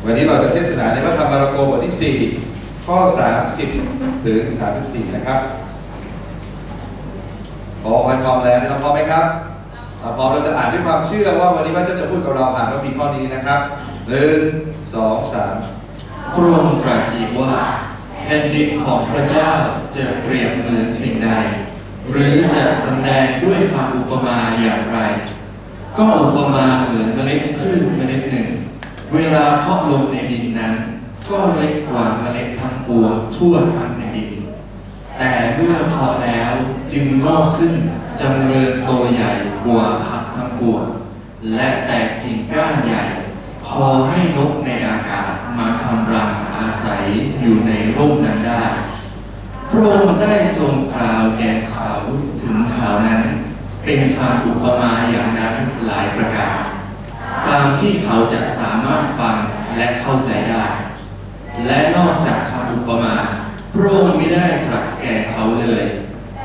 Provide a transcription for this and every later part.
วันนี้เราจะเทศนาในพระธรรมมาระโกบทที่4ข้อ30ถึง34นะครับพร้อมแล้วเราพร้อมไหมครับพร้อมเราจะอ่านด้วยความเชื่อว่าวันนี้พระเจ้าจะพูดกับเราผ่านพระบิดข้อนี้นะครับ1 2 3พระองค์ตรัสอีกว่าแผ่นดินของพระเจ้าจะเปรียบเหมือนสิ่งใดหรือจะแสดงด้วยคำอุปมาอย่างไรก็อุปมาเหมือนเมล็ดพืชเมล็ดหนึ่งเวลาเพาะลงในดินนั้นก็เล็กกว่าเมล็ดทั้งปวงทั่วทั้งแผ่นดินแต่เมื่อเพาะแล้วจึงงอกขึ้นจำเริญโตใหญ่กว่าผักทั้งปวงและแตกกิ่งก้านใหญ่พอให้นกในอากาศมาทำรังอาศัยอยู่ในร่มนั้นได้พระองค์ได้ทรงกล่าวแก่เขาถึงเขานั้นเป็นคำอุปมาอย่างนั้นหลายประการตามที่เขาจะสามารถฟังและเข้าใจได้และนอกจากคำอุปมาพระองค์ไม่ได้ตรัสแก่เขาเลย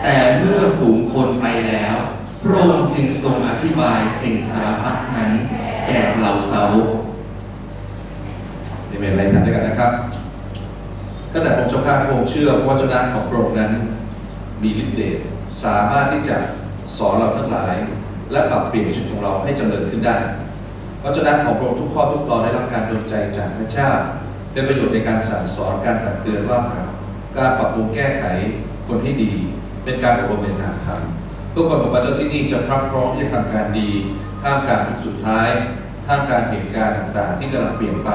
แต่เมื่อฝูงคนไปแล้วพระองค์จึงทรงอธิบายสิ่งสารพัดนั้นแก่เหล่าสาวกนี่เป็นอะไรกันด้วยกันนะครับตั้งแต่องค์เจ้าข้าพระองค์เชื่อว่าเจ้าหน้าของพระองค์นั้นมีฤทธิ์เดชสามารถที่จะสอนเราทั้งหลายและปรับเปลี่ยนชีวิตของเราให้เจริญขึ้นได้เพราะเจ้าหน้าของพระองค์ทุกข้อทุกตอนได้รับการดลใจจากพระเจ้าเป็นประโยชน์ในการสั่งสอนการตักเตือนว่าการปรับปรุงแก้ไขคนให้ดีเป็นการอบรมในทางธรรมทุกคนของพระเจ้าที่นี่จะพร้อมที่จะทำการดีท่ามกลางสุดท้ายท่ามกลางเหตุการณ์ต่างๆที่กำลังเปลี่ยนไป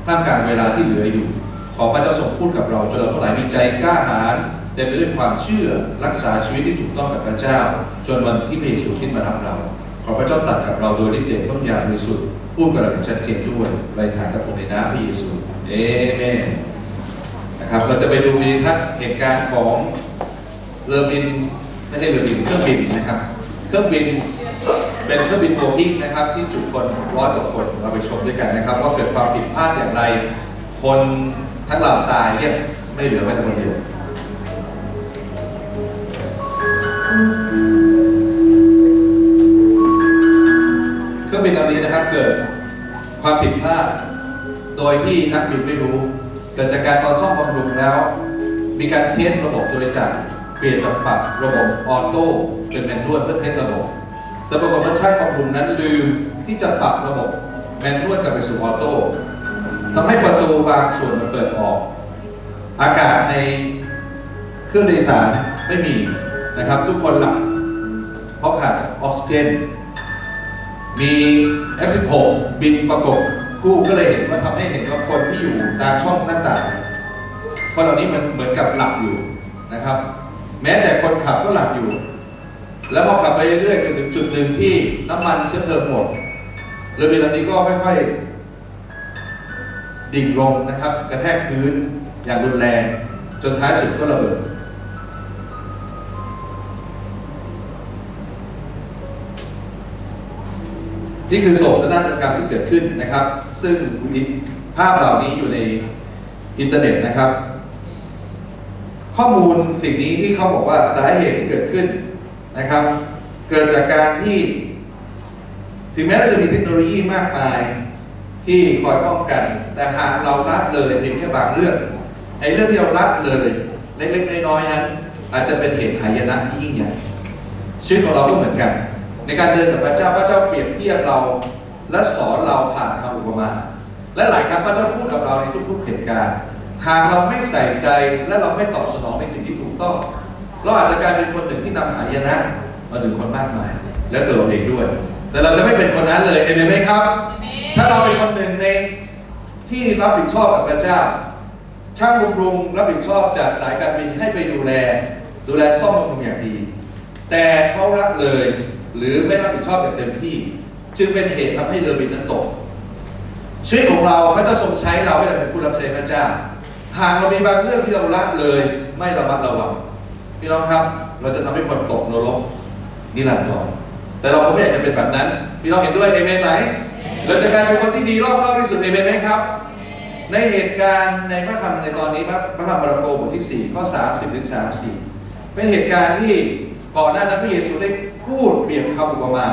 ท่ามกลางเวลาที่เหลืออยู่ขอพระเจ้าทรงพูดกับเราจนเราทั้งหลายมีใจกล้าหาญเต็มไปด้วยความเชื่อรักษาชีวิตที่ถูกต้องกับพระเจ้าจนวันที่พระเยซูคริสต์มารับเราขอพระเจ้าตรัสกับเราโดยฤทธิ์เดชพระญาณบริสุทธิ์พูดกับเราอย่างชัดเจนด้วยในฐานกับองค์ในนามพระเยซูเอเมนนะครับเราจะไปดูวิทัศน์เหตุการณ์ของเรือบินไม่ใช่เรือบินเครื่องบินนะครับเครื่องบินเป็นเครื่องบินโบอิ้งนะครับที่จุคน100 กว่าคนเราไปชมด้วยกันนะครับว่าเกิดความผิดพลาดอย่างไรคนทั้งลำตายเนี่ยไม่เหลือแม้แต่คนเดียวเครื่องบินลำนี้นะครับเกิดความผิดพลาดโดยที่นักบินไม่รู้เกิดจากการตอนซ่อมบำรุงแล้วมีการเทสระบบโดยจากเปลี่ยนจากปรับระบบออโต้เป็นแมนนวลเพื่อเทสระบบแต่ปรากฏว่าช่างบำรุงนั้นลืมที่จะปรับระบบแมนนวลกลับไปสู่ออโต้ทำให้ประตูบางส่วนมันเปิดออกอากาศในเครื่องโดยสารไม่มีนะครับทุกคนหลับเพราะขาดออกซิเจนมี F16 บินประกบคู่ก็เลยเห็นว่าทำให้เห็นว่าคนที่อยู่ตามช่องหน้าต่างคนเหล่านี้มันเหมือนกับหลับอยู่นะครับแม้แต่คนขับก็หลับอยู่แล้วพอขับไปเรื่อยๆจนถึงจุดหนึ่งที่น้ำมันเชื้อเพลิงหมดเรือบินลำนี้ก็ค่อยๆดิ่งลงนะครับกระแทกพื้นอย่างรุนแรงจนท้ายสุดก็ระเบิดนี่คือโศกนาฏกรรมที่เกิดขึ้นนะครับซึ่งภาพเหล่านี้อยู่ในอินเทอร์เน็ตนะครับข้อมูลสิ่งนี้ที่เขาบอกว่าสาเหตุที่เกิดขึ้นนะครับเกิดจากการที่ถึงแม้เราจะมีเทคโนโลยีมากมายที่คอยป้องกันแต่หากเราละเลยเพียงแค่บางเรื่องไอ้เรื่องที่เราละเลยเล็กๆน้อยๆนั้นอาจจะเป็นเหตุหายนะที่ยิ่งใหญ่ชีวิตของเราก็เหมือนกันในการเดินกับพระเจ้าเปรียบเทียบเราและสอนเราผ่านคำอุปมาและหลายครั้งพระเจ้าพูดกับเราในทุกๆเหตุการณ์หากเราไม่ใส่ใจและเราไม่ตอบสนองในสิ่งที่ถูกต้องเราอาจจะกลายเป็นคนหนึ่งที่นำหายนะมาถึงคนมากมายและตัวเราเองด้วยแต่เราจะไม่เป็นคนนั้นเลยเห็นไหมครับถ้าเราเป็นคนหนึ่งในที่รับผิดชอบกับพระเจ้าช่างบำรุงรับผิดชอบจากสายการบินให้ไปดูแลซ่อมบำรุงอย่างดีแต่เขาละเลยหรือไม่รับผิดชอบอย่างเต็มที่จึงเป็นเหตุทำให้เรือบินนั้นตกชีวิตของเราพระเจ้าทรงใช้เราให้เราเป็นผู้รับใช้พระเจ้าหากเรามีบางเรื่องที่เราละเลยไม่ระมัดระวังพี่น้องครับเราจะทำให้คนตกนรกนิรันดรแต่เราไม่อยากจะเป็นแบบนั้นพี่น้องเห็นด้วยเอเมนไหมเราจะกลายเป็นคนที่ดีรอบคอบที่สุดเอเมนไหมครับในเหตุการณ์ในพระธรรมในตอนนี้พระธรรมมาระโกบทที่4ข้อ30ถึง34เป็นเหตุการณ์ที่ก่อนหน้านั้นพระเยซูได้พูดเปรียบคำอุปมา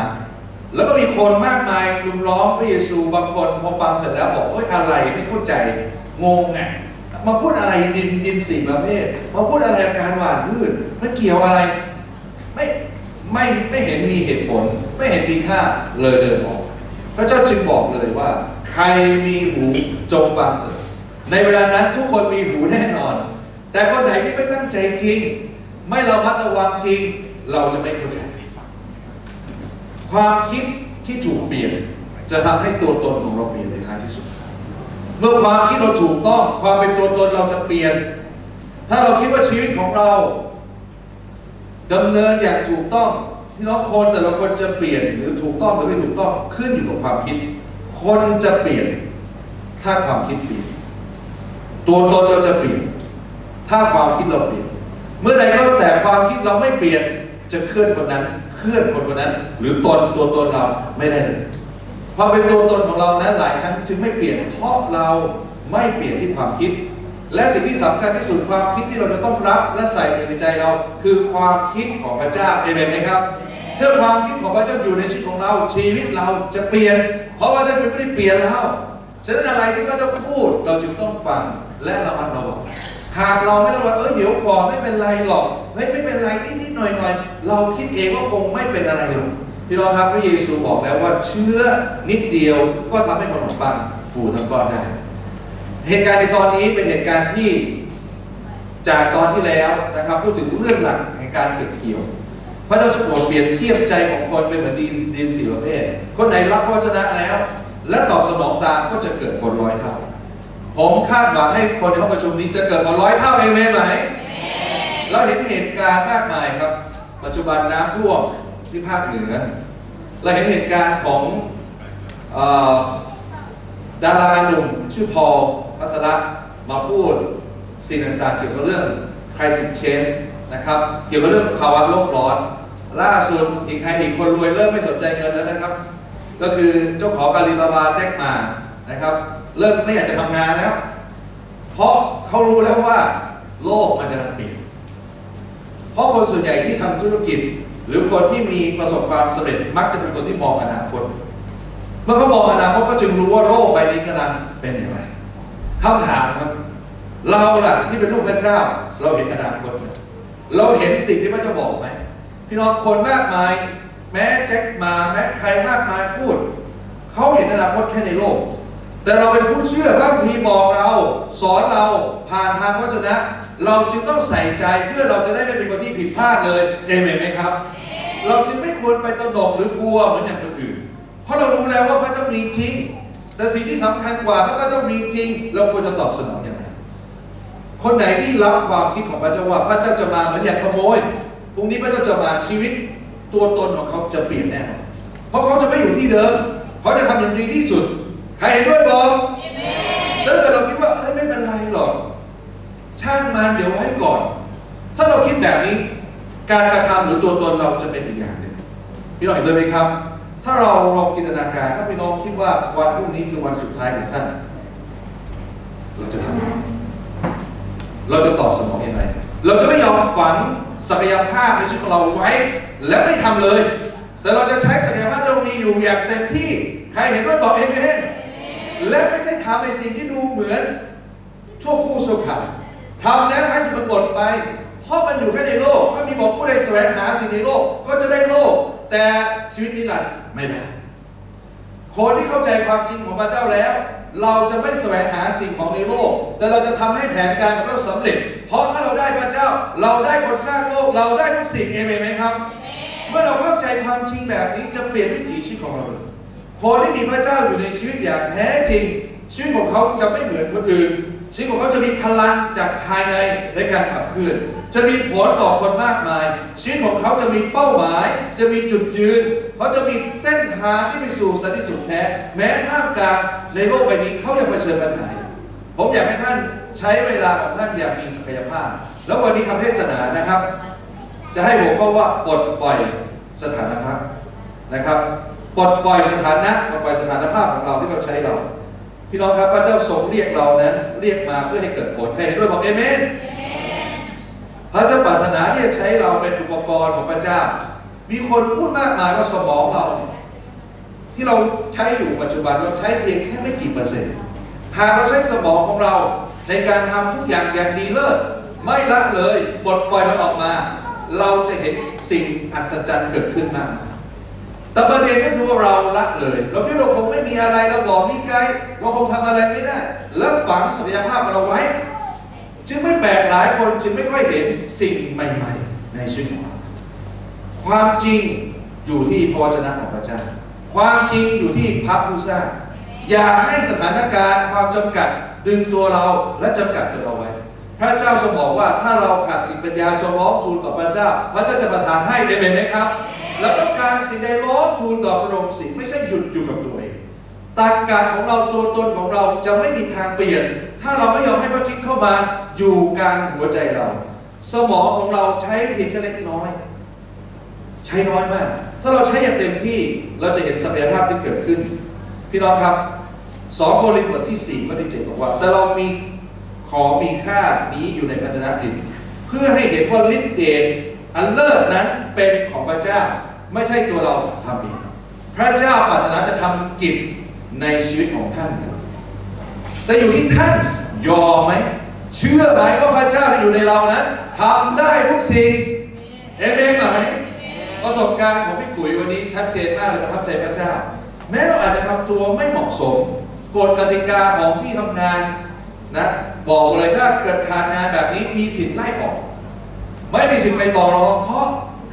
แล้วก็มีคนมากมายรุมล้อมพระเยซูบางคนพอฟังเสร็จแล้วบอกเฮ้ยอะไรไม่เข้าใจงงไงมาพูดอะไรดินสี่ประเภทมาพูดอะไรการหว่านพืชมันเกี่ยวอะไรไม่เห็นมีเหตุผลไม่เห็นมีค่าเลยเดินออกพระเจ้าจึงบอกเลยว่าใครมีหูจงฟังเถิดในเวลานั้นทุกคนมีหูแน่นอนแต่คนไหนที่ไม่ตั้งใจจริงไม่ระมัดระวังจริงเราจะไม่เข้าใจความคิดที่ถูกเปลี่ยนจะทำให้ตัวตนของเราเปลี่ยนในท้ายที่สุดเมื่อความคิดเราถูกต้องความเป็นตัวตนเราจะเปลี่ยนถ้าเราคิดว่าชีวิตของเราดำเนินอย่างถูกต้องที่น้องคนแต่ละคนจะเปลี่ยนหรือถูกต้องหรือไม่ถูกต้องขึ้นอยู่กับความคิดคนจะเปลี่ยนถ้าความคิดเปลี่ยนตัวตนเราจะเปลี่ยนถ้าความคิดเราเปลี่ยนเมื่อใดก็แล้วแต่ความคิดเราไม่เปลี่ยนจะเคลื่อนคนนั้นหรือตัวตนเราไม่ได้เลยความเป็นตัวตนของเรานั้นหลายครั้งจึงไม่เปลี่ยนเพราะเราไม่เปลี่ยนที่ความคิดและสิ่งที่สำคัญที่สุดความคิดที่เราจะต้องรับและใส่ในใจเราคือความคิดของพระเจ้าเอเมนไหมครับถ้าความคิดของพระเจ้าอยู่ในชีวิตของเราชีวิตเราจะเปลี่ยนเพราะว่าท่านไม่ได้เปลี่ยนเราฉะนั้นอะไรที่พระเจ้าพูดเราจึงต้องฟังและระมัดระวังหากเราไม่ระวังเดี๋ยวก่อนไม่เป็นไรหรอกไม่เป็นไรนิดหน่อยเราคิดเองว่าคงไม่เป็นอะไรหรอกพี่น้องครับพระเยซูบอกแล้วว่าเชื้อนิดเดียวก็ทำให้ขนมปังฟูทั้งก้อนได้เหตุการณ์ในตอนนี้เป็นเหตุการณ์ที่จากตอนที่แล้วนะครับพูดถึงเรื่องหลักแห่งการเก็บเกี่ยวพระเจ้าทรงเปลี่ยนเทียบใจของคนเป็นเหมือนดินสี่ประเภทคนไหนรับพระวจนะแล้วและตอบสนองตามก็จะเกิดผล100 เท่าผมคาดหวังให้คนในห้องประชุมนี้จะเกิดผล100 เท่าเอเมนไหมเราเห็นเหตุการณ์มากมายครับปัจจุบันน้ำท่วมที่ภาคเหนือเราเห็นเหตุการณ์ของดาราหนุ่มชื่อพอลพัทรมาพูดสิ่งต่างๆเกี่ยวกับเรื่อง climate change นะครับเกี่ยวกับเรื่องภาวะโลกร้อนล่าสุดอีกคนรวยเริ่มไม่สนใจเงินแล้วนะครับก็คือเจ้าของอาลีบาบาแจ็คหม่านะครับเริ่มไม่อยากจะทำงานแล้วเพราะเขารู้แล้วว่าโลกมันจะเปลี่ยนเพราะคนส่วนใหญ่ที่ทำธุรกิจหรือคนที่มีประสบความสำเร็จมักจะเป็นคนที่มองอนาคตเมื่อเขามองอนาคตก็จึงรู้ว่าโลกใบนี้กำลังเป็นอย่างไรคำถามครับเราล่ะที่เป็นลูกพระเจ้าเราเห็นอนาคตเราเห็นสิ่งที่พระเจ้าบอกไหมพี่น้องคนมากมายแม้แจ็คมาแม้ใครมากมายพูดเขาเห็นอนาคตแค่ในโลกแต่เราเป็นผู้เชื่อพระคัมภีร์บอกเราสอนเราผ่านทางพระวจนะเราจึงต้องใส่ใจเพื่อเราจะได้ไม่เป็นคนที่ผิดพลาดเลยเอเมนไหมครับเราจึงไม่ควรไปตระหนกหรือกลัวเหมือนอย่างคนอื่นเพราะเรารู้แล้วว่าพระเจ้ามีจริงแต่สิ่งที่สำคัญกว่าถ้าพระเจ้ามีจริงเราควรจะตอบสนองอย่างไรคนไหนที่รับความคิดของพระเจ้าว่าพระเจ้าจะมาเหมือนอย่างขโมยพรุ่งนี้พระเจ้าจะมาชีวิตตัวตนของเขาจะเปลี่ยนแน่นอนเพราะเขาจะไม่อยู่ที่เดิมเขาจะทำอย่างดีที่สุดใครเห็นด้วยบอกแล้วถ้าเราคิดว่าไม่เป็นไรหรอกช่างมันเดี๋ยวไว้ก่อนถ้าเราคิดแบบนี้การกระทำหรือตัวตนเราจะเป็นอีกอย่างหนึ่งพี่น้องเห็นด้วยไหมครับถ้าเราลองจินตนาการถ้าพี่น้องคิดว่าวันพรุ่งนี้คือวันสุดท้ายของท่านเราจะทำเราจะตอบสนองยังไงเราจะไม่ยอมฝังศักยภาพในชีวิตของเราไว้และไม่ทำเลยแต่เราจะใช้ศักยภาพที่เรามีอยู่อย่างเต็มที่ใครเห็นด้วยบอกเอเมนและไม่ได้ทำในสิ่งที่ดูเหมือนชั่วครู่ชั่วคราวทำแล้วให้มันหมดไปเพราะมันอยู่แค่ในโลกถ้ามีบอกผู้ใดแสวงหาสิ่งในโลกก็จะได้โลกแต่ชีวิตนิรันดร์ไม่ได้คนที่เข้าใจความจริงของพระเจ้าแล้วเราจะไม่แสวงหาสิ่งของในโลกแต่เราจะทำให้แผนการของเราสำเร็จเพราะถ้าเราได้พระเจ้าเราได้คนสร้างโลกเราได้ทุกสิ่งเอเมนไหมครับเมื่อเราเข้าใจความจริงแบบนี้จะเปลี่ยนวิถีชีวิตของเราคนที่มีพระเจ้าอยู่ในชีวิตอย่างแท้จริงชีวิตของเขาจะไม่เหมือนคนอื่นชีวิตของเขาจะมีพลังจากภายในในการขับเคลื่อนจะมีผลต่อคนมากมายชีวิตของเขาจะมีเป้าหมายจะมีจุดยืนเขาจะมีเส้นทางที่ไปสู่สันติสุขแท้แม้ท่ามกลางในโลกใบนี้เขายังเผชิญปัญหาผมอยากให้ท่านใช้เวลาของท่านอย่างมีศักยภาพแล้ววันนี้คำเทศนานะครับจะให้หัวข้อว่าปลดปล่อยสถานภาพนะครับปลดปล่อยสถานะปลดปล่อยสถานภาพของเราที่เขาใช้เราพี่น้องครับพระเจ้าทรงเรียกเรานั้นเรียกมาเพื่อให้เกิดผลใครเห็นด้วยบอกเอเมนพระเจ้าปรารถนาที่จะใช้เราเป็นอุปกรณ์ของพระเจ้ามีคนพูดมากมายว่าสมองเราเนี่ย ที่เราใช้อยู่ปัจจุบันเราใช้เพียงแค่ไม่กี่เปอร์เซ็นต์หากเราใช้สมองของเราในการทำทุกอย่างอย่างดีเลิศไม่ละเลยปลดปล่อยมันออกมาเราจะเห็นสิ่งอัศจรรย์เกิดขึ้นมากแต่ประเด็นก็คือว่าเราละเลยเราคิดว่าคงไม่มีอะไรเราบอกนี่ไกลเราคงทำอะไรไม่ได้แล้วฝังศักยภาพเราไว้จึงไม่แปลกหลายคนจึงไม่ค่อยเห็นสิ่งใหม่ๆในชีวิตของเราความจริงอยู่ที่พระวจนะของพระเจ้าความจริงอยู่ที่พระผู้สร้างอย่าให้สถานการณ์ความจำกัดดึงตัวเราและจำกัดตัวเราไว้พระเจ้าทรงบอกว่าถ้าเราขาดสติปัญญาจงร้องทูลต่อพระเจ้าพระเจ้าจะประทานให้ได้ไหมครับแล้วต้องการสิ่งใดร้องทูลต่อพระองค์สิ่งไม่ใช่หยุดอยู่กับตัวเองตรรกะของเราตัวตนของเราจะไม่มีทางเปลี่ยนถ้าเราไม่ยอมให้พระคิดเข้ามาอยู่กลางหัวใจเราสมองของเราใช้เพียงแค่เล็กน้อยใช้น้อยมากถ้าเราใช้อย่างเต็มที่เราจะเห็นศักยภาพที่เกิดขึ้นพี่น้องครับ2 โครินธ์บทที่4ข้อที่7บอกว่าแต่เรามีของมีค่านี้อยู่ในภาชนะดินเพื่อให้เห็นว่าฤทธิเดชอันเลิศนั้นเป็นของพระเจ้าไม่ใช่ตัวเราทำเองพระเจ้าปรารถนาจะทำกิจในชีวิตของท่านแต่อยู่ที่ท่านยอมไหมเชื่อไหมว่าพระเจ้าที่อยู่ในเรานั้นทำได้ทุกสิ่งเอเมนไหมประสบการณ์ของพี่กุ๋ยวันนี้ชัดเจนมากเลยประทับใจพระเจ้าแม้เราอาจจะทำตัวไม่เหมาะสมกฎกติกาของที่ทำงานนะบอกเลยถ้าเกิดขาดงานแบบนี้มีสิทธิ์ไล่ออกไม่มีสิทธิ์ไปต่อรองเพราะ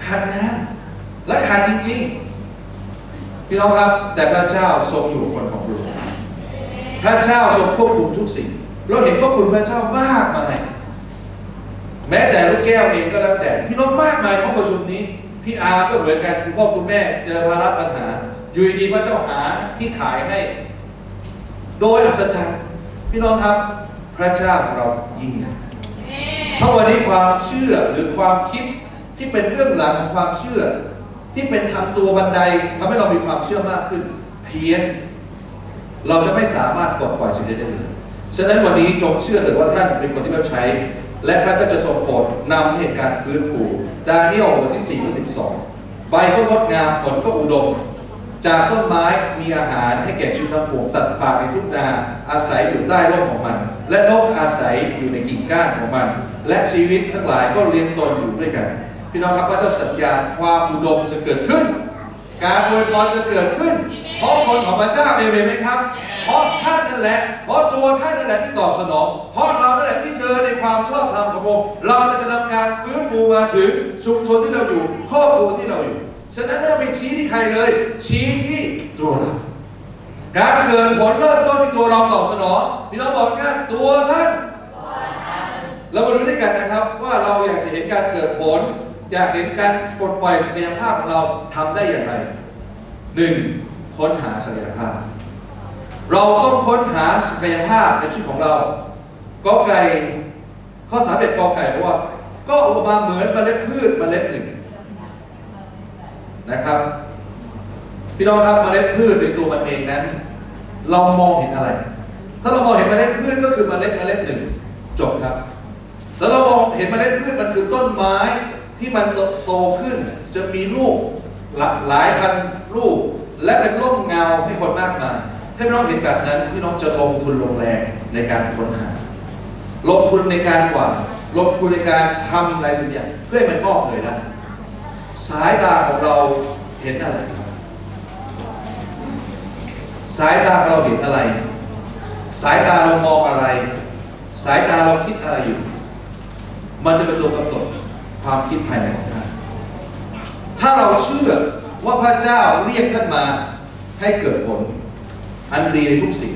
ขาดงานและขาดจริงๆพี่น้องครับแต่พระเจ้าทรงอยู่คนของเราพระเจ้าทรงควบคุมทุกสิ่งเราเห็นพระคุณพระเจ้ามากมายแม้แต่ลูกแก้วเองก็แล้วแต่พี่น้องมากมายของประชุมนี้พี่อาก็เหมือนกันคุณพ่อคุณแม่เจอภาระปัญหาอยู่ดีๆพระเจ้าหาที่ขายให้โดยอัศจรรย์พี่น้องครับพระเจ้าของเรายิ่งใหญ่ถ้าวันนี้ความเชื่อหรือความคิดที่เป็นเรื่องหลังของความเชื่อที่เป็นทำตัวบันไดทำให้เรามีความเชื่อมากขึ้นเพี้ยนเราจะไม่สามารถปลดปล่อยสิ่งใดได้เลยฉะนั้นวันนี้จงเชื่อเถิดว่าท่านเป็นคนที่รับใช้และพระเจ้าจะทรงโปรดนำเหตุการณ์ฟื้นฟูดาเนียลบทที่4 ข้อ 12ใบก็งดงามผลก็อุดมจากต้นไม้มีอาหารให้แก่ชีวิตทั้งปวงสัตว์ป่าในทุ่งนาอาศัยอยู่ใต้ร่มของมันและนกอาศัยอยู่ในกิ่งก้านของมันและชีวิตทั้งหลายก็เลี้ยงตนอยู่ด้วยกันพี่น้องครับพระเจ้าสัญญาความอุดมจะเกิดขึ้นการอวยพรจะเกิดขึ้นเพราะคนของพระเจ้าเองไหมครับเพราะท่านนั่นแหละเพราะตัวท่านนั่นแหละที่ตอบสนองเพราะเรานั่นแหละที่เดินในความชอบธรรมของพระองค์เราจะนำการฟื้นฟูมาถึงชุมชนที่เราอยู่ครอบครัวที่เราอยู่ฉะนั้นไม่ต้องไปชี้ที่ใครเลยชี้ที่ตัวเราการเกิดผลเริ่มต้นที่ตัวเราตอบสนองพี่น้องบอกกันตัวท่านเรามาดูด้วยกันนะครับว่าเราอยากจะเห็นการเกิดผลอยากเห็นการปลดปล่อยศักยภาพของเราทำได้อย่างไร 1. ค้นหาศักยภาพเราต้องค้นหาศักยภาพในชีวิตของเรากอไก่ข้อ31กอไก่บอกว่าก็อุปมาเหมือนเมล็ดพืชเมล็ดหนึ่งนะครับพี่น้องครับเมล็ดพืชในตัวมันเองนั้นเรามองเห็นอะไรถ้าเรามองเห็นเมล็ดพืชก็คือเมล็ดหนึ่งจบครับแล้วเรามองเห็นเมล็ดพืชมันคือต้นไม้ที่มันโตขึ้นจะมีลูกหลายพันลูกและเป็นร่มเงาให้คนมากมายถ้าพี่น้องเห็นแบบนั้นพี่น้องจะลงทุนลงแรงในการค้นหาลงทุนในการกวาดลงทุนในการทำอะไรสักอย่างเพื่อให้มันงอกเลยนะสายตาของเราเห็นอะไรสายตาเราเห็นอะไรสายตาเรามองอะไรสายตาเราคิดอะไรอยู่มันจะเป็นตัวกำหนดความคิดภายในของท่านถ้าเราเชื่อว่าพระเจ้าเรียกท่านมาให้เกิดผลอันดีในทุกสิ่ง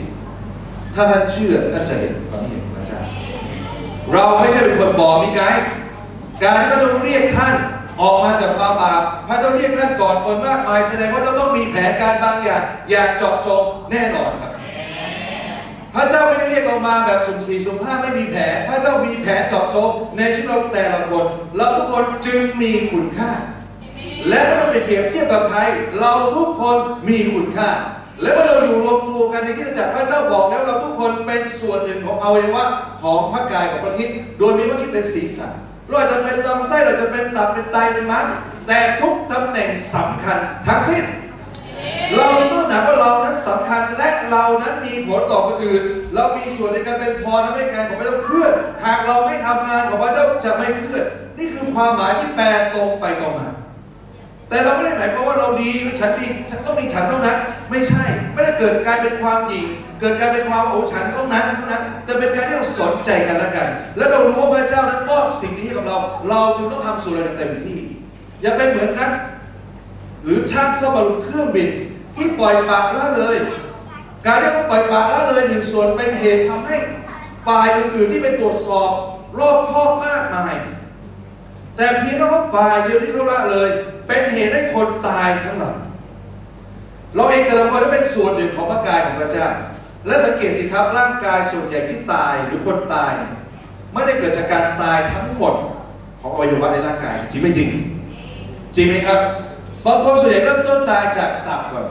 ถ้าท่านเชื่อท่านจะเห็นความเห็นของพระเจ้าเราไม่ใช่เป็นคนบอกมีไกด์การที่พระเจ้าเรียกท่านออกมาจากความบาปพระเจ้าเรียกท่านก่อนคนมากมายแสดงว่าต้องมีแผนการบางอย่างอย่างเจาะจงแน่นอนครับพระเจ้าไม่ได้เรียกเรามาแบบสุ่ม4สุ่ม5ไม่มีแผนพระเจ้ามีแผนเจาะจงในชีวิตเราแต่ละคนเราทุกคนจึงมีคุณค่าและไม่ต้องไปเปรียบเทียบกับใครเราทุกคนมีคุณค่าและเมื่อเราอยู่รวมตัวกันในคริสตจักรพระเจ้าบอกแล้วเราทุกคนเป็นส่วนหนึ่งของอวัยวะของพระกายของพระคริสต์โดยมีพระคริสต์เป็นศีรษะเราจะเป็นลำไส้เราจะเป็นตับเป็นไตเป็นม้ามแต่ทุกตำแหน่งสำคัญทั้งสิ้น เราต้องหนักว่าเรานั้นสำคัญและเรานั้นมีผลต่อคนอื่นเรามีส่วนในการเป็นพรและให้งานของพระเจ้าเคลื่อนหากเราไม่ทำงานของพระเจ้าจะไม่เคลื่อนนี่คือความหมายที่แปลตรงไปตรงมาแต่เราไม่ได้หมายความว่าเราดีฉันดีฉันต้องมีฉันเท่านั้นไม่ใช่ไม่ได้เกิดการเป็นความหยิ่งเกิดการเป็นความโอ้ฉันเท่านั้นแต่เป็นการที่เราสนใจกันและกัน และเรารู้ว่าพระเจ้านั้นมอบสิ่งนี้ให้กับเราจึงต้องทำส่วนเราเต็มที่อย่าเป็นเหมือนนักหรือช่างซ่อมบำรุงเครื่องบินที่ปล่อยปละละเลยการที่เขาปล่อยปละละเลยหนึ่งส่วนเป็นเหตุทำให้ฝ่ายอื่นๆที่ไปตรวจสอบรอบคอบมากมายแต่เพียงแค่ว่าฝ่ายเดียวที่เขาละเลยเป็นเหตุให้คนตายทั้งหลังเราเองแต่ละคนได้เป็นส่วนหนึ่งของพระกายของพระเจ้าและสังเกตสิครับร่างกายส่วนใหญ่ที่ตายหรือคนตายไม่ได้เกิดจากการตายทั้งหมดของอวัยวะในร่างกายจริงไม่จริงจริงไหมครับบางคนส่วนใหญ่เริ่มต้นตายจากตับก่อน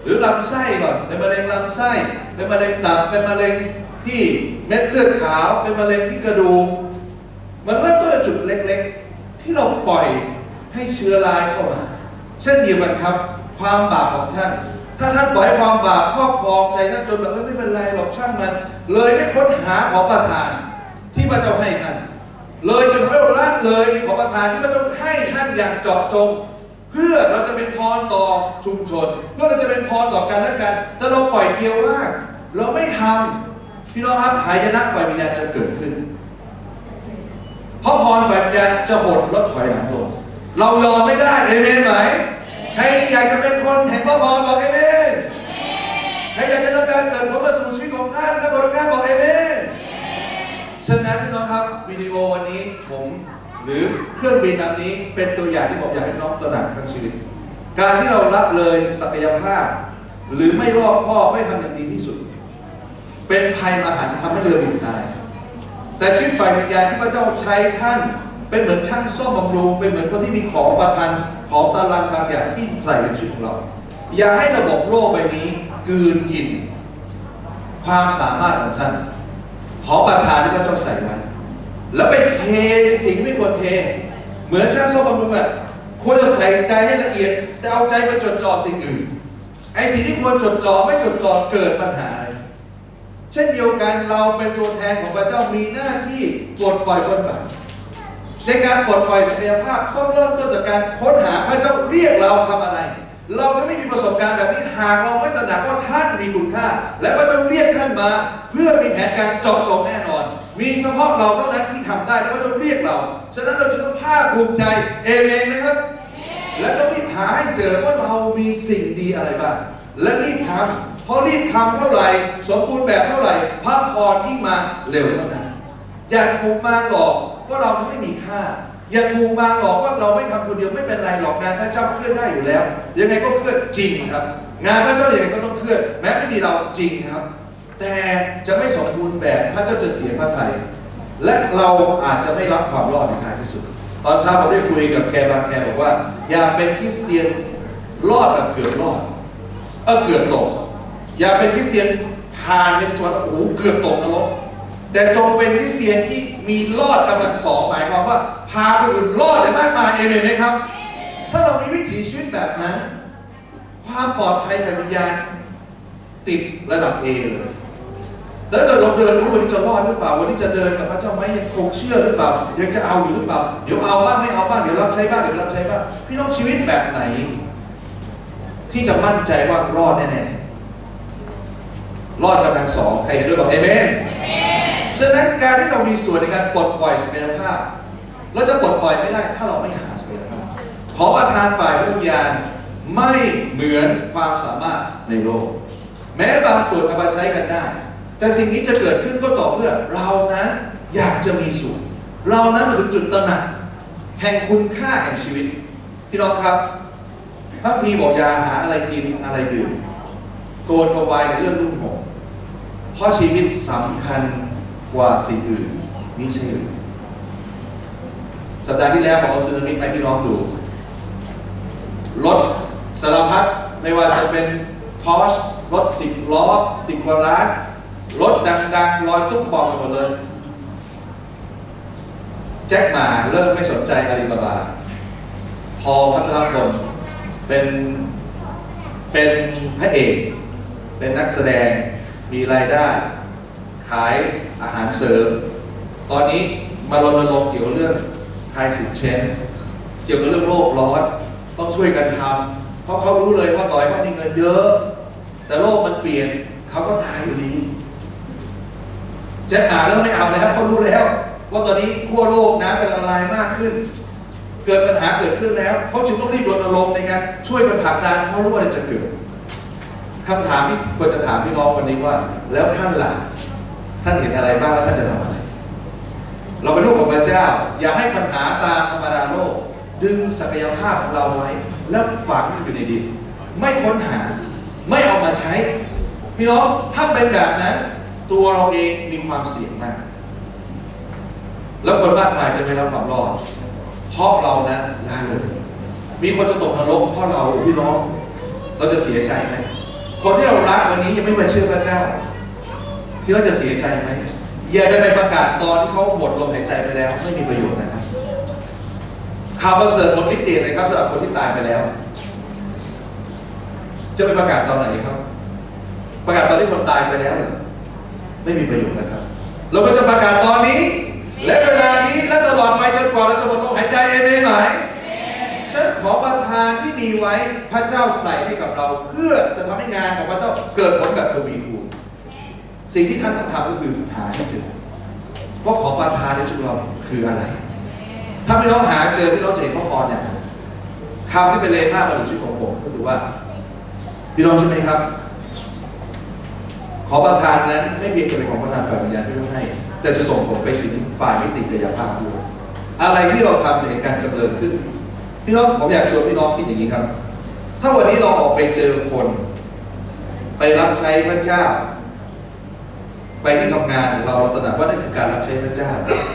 หรือลำไส้ก่อนเป็นมะเร็งลำไส้เป็นมะเร็งตับเป็นมะเร็งที่เม็ดเลือดขาวเป็นมะเร็งที่กระดูกมันเริ่มต้นจากจุดเล็กๆที่เราปล่อยให้เชื้อราเข้ามาเช่นเดียวกันครับความบาปของท่านถ้าท่านปล่อยความบาปครอบครองใจท่านจนแบบไม่เป็นไรหรอกช่างมันเลยไม่ค้นหาของประทานที่พระเจ้าให้ท่านเลยจนทำให้เราละเลยในของประทานที่พระเจ้าให้ท่านอย่างเจาะจงเพื่อเราจะเป็นพรต่อชุมชนเพื่อเราจะเป็นพรต่อกันและกันแต่เราปล่อยเกลียวว่างเราไม่ทำพี่น้องครับหายนะฝ่ายวิญญาณจะเกิดขึ้นเพราะพรฝ่ายวิญญาณจะหดลดถอยหลังลงเรายอมไม่ได้เอเมนไหมใครอยากจะเป็นคนแห่งพระพรบอกเอเมนใครอยากจะรับการเกิดผลมาสู่ชีวิตของท่านและบริการบอกเอเมนฉะนั้นพี่น้องครับวิดีโอวันนี้ผมหรือเครื่องบินลำนี้เป็นตัวอย่างที่ผมอยากให้น้องตระหนักทั้งชีวิตการที่เราละเลยศักยภาพหรือไม่รอบคอบไม่ทำอย่างดีที่สุดเป็นภัยมหันต์ทำให้เรือบินตายแต่ชีวิตฝ่ายวิญญาณที่พระเจ้าใช้ท่านเป็นเหมือนช่างซ่อมบำรุงเป็นเหมือนคนที่มีของประทานของตารางบางอย่างที่ใส่ในชีวิตของเราอย่าให้ระบบโลกใบนี้กลืนกินความสามารถของท่านของประทานที่พระเจ้าใส่ไว้แล้วไปเทในสิ่งที่ไม่ควรเทเหมือนช่างซ่อมบำรุงอ่ะควรจะใส่ใจให้ละเอียดแต่เอาใจไปจดจ่อสิ่งอื่นไอ้สิ่งที่ควรจดจ่อไม่จดจ่อเกิดปัญหาอะไรเช่นเดียวกันเราเป็นตัวแทนของพระเจ้ามีหน้าที่ปลดปล่อยคนบาปในการปลดปล่อยศักยภาพต้องเริ่มต้นจากการค้นหาพระเจ้าเรียกเราทำอะไร เราจะไม่มีประสบการณ์แบบนี้หากเราไม่ตระหนักว่าท่านมีคุณค่าและพระเจ้าเรียกท่านมาเพื่อมีแผนการเจาะจงแน่นอนมีเฉพาะเราเท่านั้นที่ทำได้และพระเจ้าเรียกเราฉะนั้นเราจะต้องภาคภูมิใจเอเมนนะครับและต้องรีบหาให้เจอว่าเรามีสิ่งดีอะไรบ้างและรีบทำเพราะรีบทำเท่าไหร่สมบูรณ์แบบเท่าไหร่พระพรยิ่งมาเร็วเท่านั้นอย่าถูกมารหลอกว่าเราไม่มีค่าอย่าถูกมารหลอกว่าเราไม่ทำคนเดียวไม่เป็นไรหรอกงานพระเจ้าเคลื่อนได้อยู่แล้วยังไงก็เคลื่อนจริงครับงานพระเจ้าอย่างไรก็ต้องเคลื่อนแม้ไม่มีเราจริงครับแต่จะไม่สมบูรณ์แบบพระเจ้าจะเสียพระทัยและเราอาจจะไม่รับความรอดในท้ายที่สุดตอนเช้าผมได้คุยกับแกบางแกบอกว่าอย่าเป็นคริสเตียนรอดแบบเกือบรอดเกือบตกอย่าเป็นคริสเตียนผ่านเป็นสวรรค์โอ้โหเกือบตกนรกแต่จงเป็นคริสเตียนที่มีรอดกำลังสองหมายความว่าพาคนอื่นรอดได้มากมายเอเมนไหมครับถ้าเรามีวิถีชีวิตแบบนั้นความปลอดภัยทางวิญญาณติดระดับ A เลยแล้วเกิดเราเดินวันนี้จะรอดหรือเปล่าวันนี้จะเดินกับพระเจ้าไหมยังคงเชื่อหรือเปล่ายังจะเอาอยู่หรือเปล่าเดี๋ยวเอาบ้างไม่เอาบ้างเดี๋ยวรับใช้บ้างเดี๋ยวรับใช้บ้างพี่น้องชีวิตแบบไหนที่จะมั่นใจว่ารอดแน่ๆรอดกำลังสองใครเห็นด้วยบอกเอเมนฉะนั้นการที่เรามีส่วนในการปลดปล่อยศักยภาพเราจะปลดปล่อยไม่ได้ถ้าเราไม่หาศักยภาพขอประทานฝ่ายวิญญาณไม่เหมือนความสามารถในโลกแม้บางส่วนเอาไปใช้กันได้แต่สิ่งนี้จะเกิดขึ้นก็ต่อเมื่อเรานั้นอยากจะมีส่วนเรานั้นมาถึงจุดตระหนักแห่งคุณค่าแห่งชีวิตพี่น้องครับพระพีบอกอย่าหาอะไรกินอะไรดื่มโกนกวายในเรื่องรุ่งหงเพราะชีวิตสำคัญกว่าสิ่งอื่นนี่ใช่หรือสัปดาห์ที่แล้วผมเอาซึนามิไปพี่น้องดูรถสารพัดไม่ว่าจะเป็นพอร์ชรถ10 ล้อ10 กว่าล้านรถดังๆลอยตุ๊บปองไปหมดเลยแจ็คหม่าเลิกไม่สนใจอาลีบาบาพอพัทรพลเป็น เป็นพระเอกเป็นนักแสดงมีรายได้ขายอาหารเสริมตอนนี้มารณรงค์เกี่ยวกับเรื่อง climate change เกี่ยวกับเรื่องโลกร้อนต้องช่วยกันทำเพราะเขารู้เลยว่าต่อยเขามีเงินเยอะแต่โลกมันเปลี่ยนเขาก็ตายอยู่ดีจะอ่านแล้วไม่เอานะครับเขารู้แล้วว่าตอนนี้ทั่วโลกน้ำเป็นละลายมากขึ้นเกิดปัญหาเกิดขึ้นแล้วเขาจึงต้องรีบรณรงค์ในการช่วยกันผลักดันเพราะรู้ว่าจะเกิดคำถามที่ควรจะถามพี่น้องวันนี้ว่าแล้วท่านล่ะท่านเห็นอะไรบ้างแล้วท่านจะทำอะไรเราเป็นลูกของพระเจ้าอย่าให้ปัญหาตามธรรมดาโลกดึงศักยภาพของเราไว้แล้วฝังอยู่ในดินไม่ค้นหาไม่เอามาใช้พี่น้องถ้าเป็นแบบนั้นตัวเราเองมีความเสี่ยงมากแล้วคนมากมายจะไม่รับความรอดเพราะเรานั้นละเลยมีคนจะตกนรกเพราะเราพี่น้องเราจะเสียใจไหมคนที่เรารักวันนี้ยังไม่มาเชื่อพระเจ้าพี่เราจะเสียใจไหมอย่าได้ไปประกาศตอนที่เขาหมดลมหายใจไปแล้วไม่มีประโยชน์นะครับข่าวประเสริฐหมดฤทธิ์เดชเลยครับสำหรับคนที่ตายไปแล้วจะไปประกาศตอนไหนครับประกาศตอนที่คนตายไปแล้วเหรอไม่มีประโยชน์นะครับเราก็จะประกาศตอนนี้และเวลานี้และตลอดไปจนกว่าเราจะหมดลมหายใจเองไหมฉันขอประทานที่มีไว้พระเจ้าใส่ให้กับเราเพื่อจะทำให้งานของพระเจ้าเกิดผลแบบทวีคูณสิ่งที่ท่านต้องทำก็คือหาให้เจอว่าขอประทานในชีวิตเราคืออะไรถ้าพี่น้องหาเจอพี่น้องจะเห็นพระพรเนี่ยคำที่เป็นเลขามาถึงชีวิตของผมก็คือว่าพี่น้องใช่ไหมครับขอประทานนั้นไม่เพียงแต่เป็นของประทานฝ่ายวิญญาณที่ต้องให้แต่จะส่งผลไปถึงฝ่ายมิติกายภาพด้วยอะไรที่เราทำจะเห็นการเจริญขึ้นพี่น้องผมอยากชวนพี่น้องคิดอย่างนี้ครับถ้าวันนี้เราออกไปเจอคนไปรับใช้พระเจ้าไปที่ทำงานของเราตระหนักว่านั่นคือการรับใช้พระเจ้า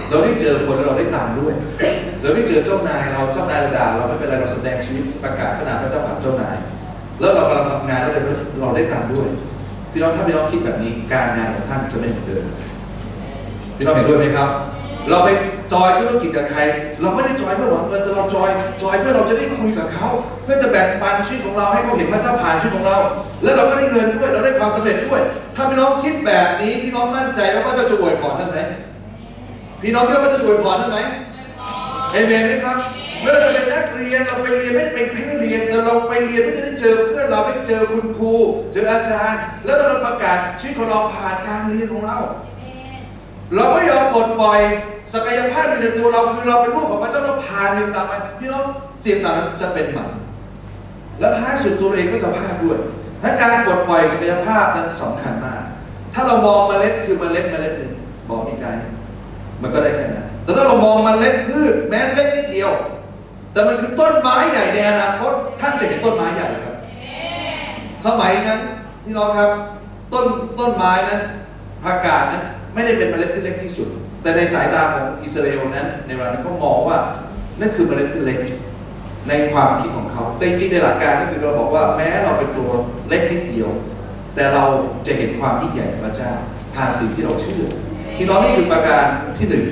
เราได้เจอคนแล้วเราได้ตามด้วยเราได้เจอเจ้านายเราเจ้านายด่าเราไม่เป็นไรเราแสดงชีวิตประกาศขนาดพระเจ้าผ่านเจ้านายแล้วเรากำลังทำงานแล้วเราได้ตามด้วยพี่น้องถ้าพี่น้องคิดแบบนี้การงานของท่านจะไม่เหมือนเดิมพี่น้องเห็นด้วยไหมครับเราไปจอยธุรกิจกับใครเราไม่ได้จอยเพื่อหวังเงินแต่เราจอยเพื่อเราจะได้คุยกับเขาเพื่อจะแบ่งปันชีวิตของเราให้เขาเห็นพระเจ้าผ่านชีวิตของเราแล้วเราก็ได้เงินด้วยเราได้ความสำเร็จด้วยถ้าพี่น้องคิดแบบนี้พี่น้องมั่นใจว่าพระเจ้าจะอวยพรท่านไหมพี่น้องคิดว่าพระเจ้าจะอวยพรท่านไหมเอเมนไหมครับเมื่อเราเป็นนักเรียนเราไปเรียนไม่เป็นแค่เรียนแต่เราไปเรียนเพื่อจะได้เจอเพื่อนเราได้เจอคุณครูเจออาจารย์แล้วเราประกาศชีวิตของเราผ่านการเรียนของเราเราไม่ยอมปลดปล่อยศักยภาพในตัวเราคือเราเป็นลูกของพระเจ้าเราผ่านเรียนตามไปพี่น้องเสียงต่างนั้นจะเป็นหมันแล้วท้ายสุดตัวเองก็จะพลาดด้วยถ้าการปลดปล่อยศักยภาพนั้นสำคัญมากถ้าเรามองเมล็ดคือเมล็ดหนึ่งบอกมีไกลมันก็ได้แค่นั้นแต่ถ้าเรามองเมล็ดพืชแม้เล็กนิดเดียวแต่มันคือต้นไม้ใหญ่ในอนาคตท่านจะเห็นต้นไม้ใหญ่ครับสมัยนั้นพี่น้องครับต้นไม้นั้นผักกาดนั้นไม่ได้เป็นเมล็ดที่เล็กที่สุดแต่ในสายตาของอิสราเอลนั้นในเวลานั้นก็มองว่านั่นคือเมล็ดที่เล็กในความคิดของเขาแต่จริงๆในหลักการก็คือเราบอกว่าแม้เราเป็นตัวเล็กนิดเดียวแต่เราจะเห็นความยิ่งใหญ่ของพระเจ้าผ่านสิ่งที่เราเชื่อพี่น้องนี่คือประการที่หนึ่ง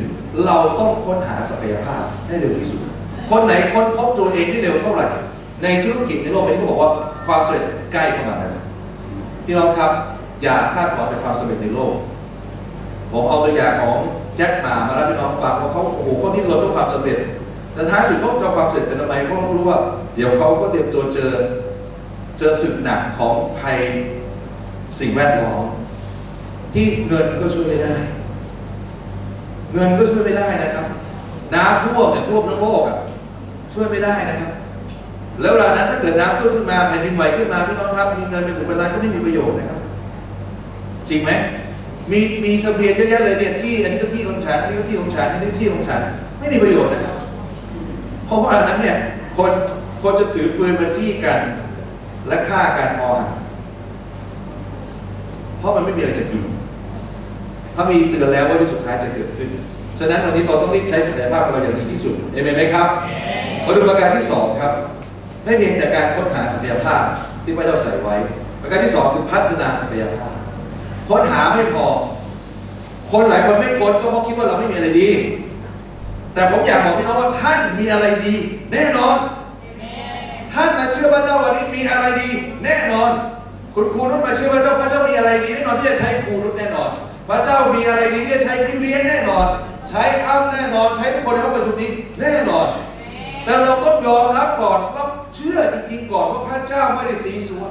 เราต้องค้นหาศักยภาพให้เร็วที่สุดคนไหนค้นพบตัวเองได้เร็วเท่าไหร่ในธุรกิจในโลกนี้เขาบอกว่าความสำเร็จใกล้เข้ามาแล้วพี่น้องครับอย่าคาดหวังในความสำเร็จในโลกผมเอาตัวอย่างของแจ็คหม่ามาแล้วพี่น้องฟังว่าเขาคนที่เราต้องความสำเร็จแต่ท้ายสุดเขาจะความสำเร็จเป็นทำไมเพราะเขารู้ว่าเดี๋ยวเขาก็เตรียมตัวเจอศึกหนักของภัยสิ่งแวดล้อมที่เงินก็ช่วยไม่ได้เงินก็ช่วยไม่ได้นะครับน้ำท่วมเนี่ยท่วมทั้งโลกอ่ะช่วยไม่ได้นะครับแล้วเวลานั้นถ้าเกิดน้ำท่วมขึ้นมาแผ่นดินไหวขึ้นมาพี่น้องครับมีเงินเป็นกลุ่มเป็นรายก็ไม่มีประโยชน์นะครับจริงไหมมีทะเบียนเยอะแยะเลยเนี่ยที่อันนี้ก็ที่ของฉันอันนี้ก็ที่ของฉันอันนี้ที่ของฉันไม่มีประโยชน์นะครับเพราะว่าอันนั้นเนี่ยคนจะถือปืนมาจี้กันและฆ่ากันออนเพราะมันไม่มีอะไรจะกินถ้ามีเตือนแล้วว่าที่สุดท้ายจะเกิดขึ้นฉะนั้นวันนี้เราต้องรีบใช้ศักยภาพของเราอย่างดีที่สุดเอเมนไหมครับมาดูประการที่สองครับไม่เพียงแต่การค้นหาศักยภาพที่พระเจ้าใส่ไว้ประการที่สองคือพัฒนาศักยภาพค้นหาไม่พอคนหลายคนไม่ค้นก็เพราะคิดว่าเราไม่มีอะไรดีแต่ผมอยากบอกพี่น้องว่าท่านมีอะไรดีแน่นอนท่านมาเชื่อ ชื่อพระเจ้าวันนี้มีอะไรดีแน่นอนคุณครูนุชมาเชื่อพระเจ้าพระเจ้ามีอะไรดีแน่นอนที่จะใช้ครูนุชแน่นอนพระเจ้ามีอะไรดีที่จะใช้พี่เลี้ยงแน่นอนใช้อ้ำแน่นอนใช้ทุกคนในห้องประชุมนี้แน่นอนแต่เราก็ยอมรับก่อนว่าเชื่อจริงๆก่อนว่าพระเจ้าไม่ได้สีสัว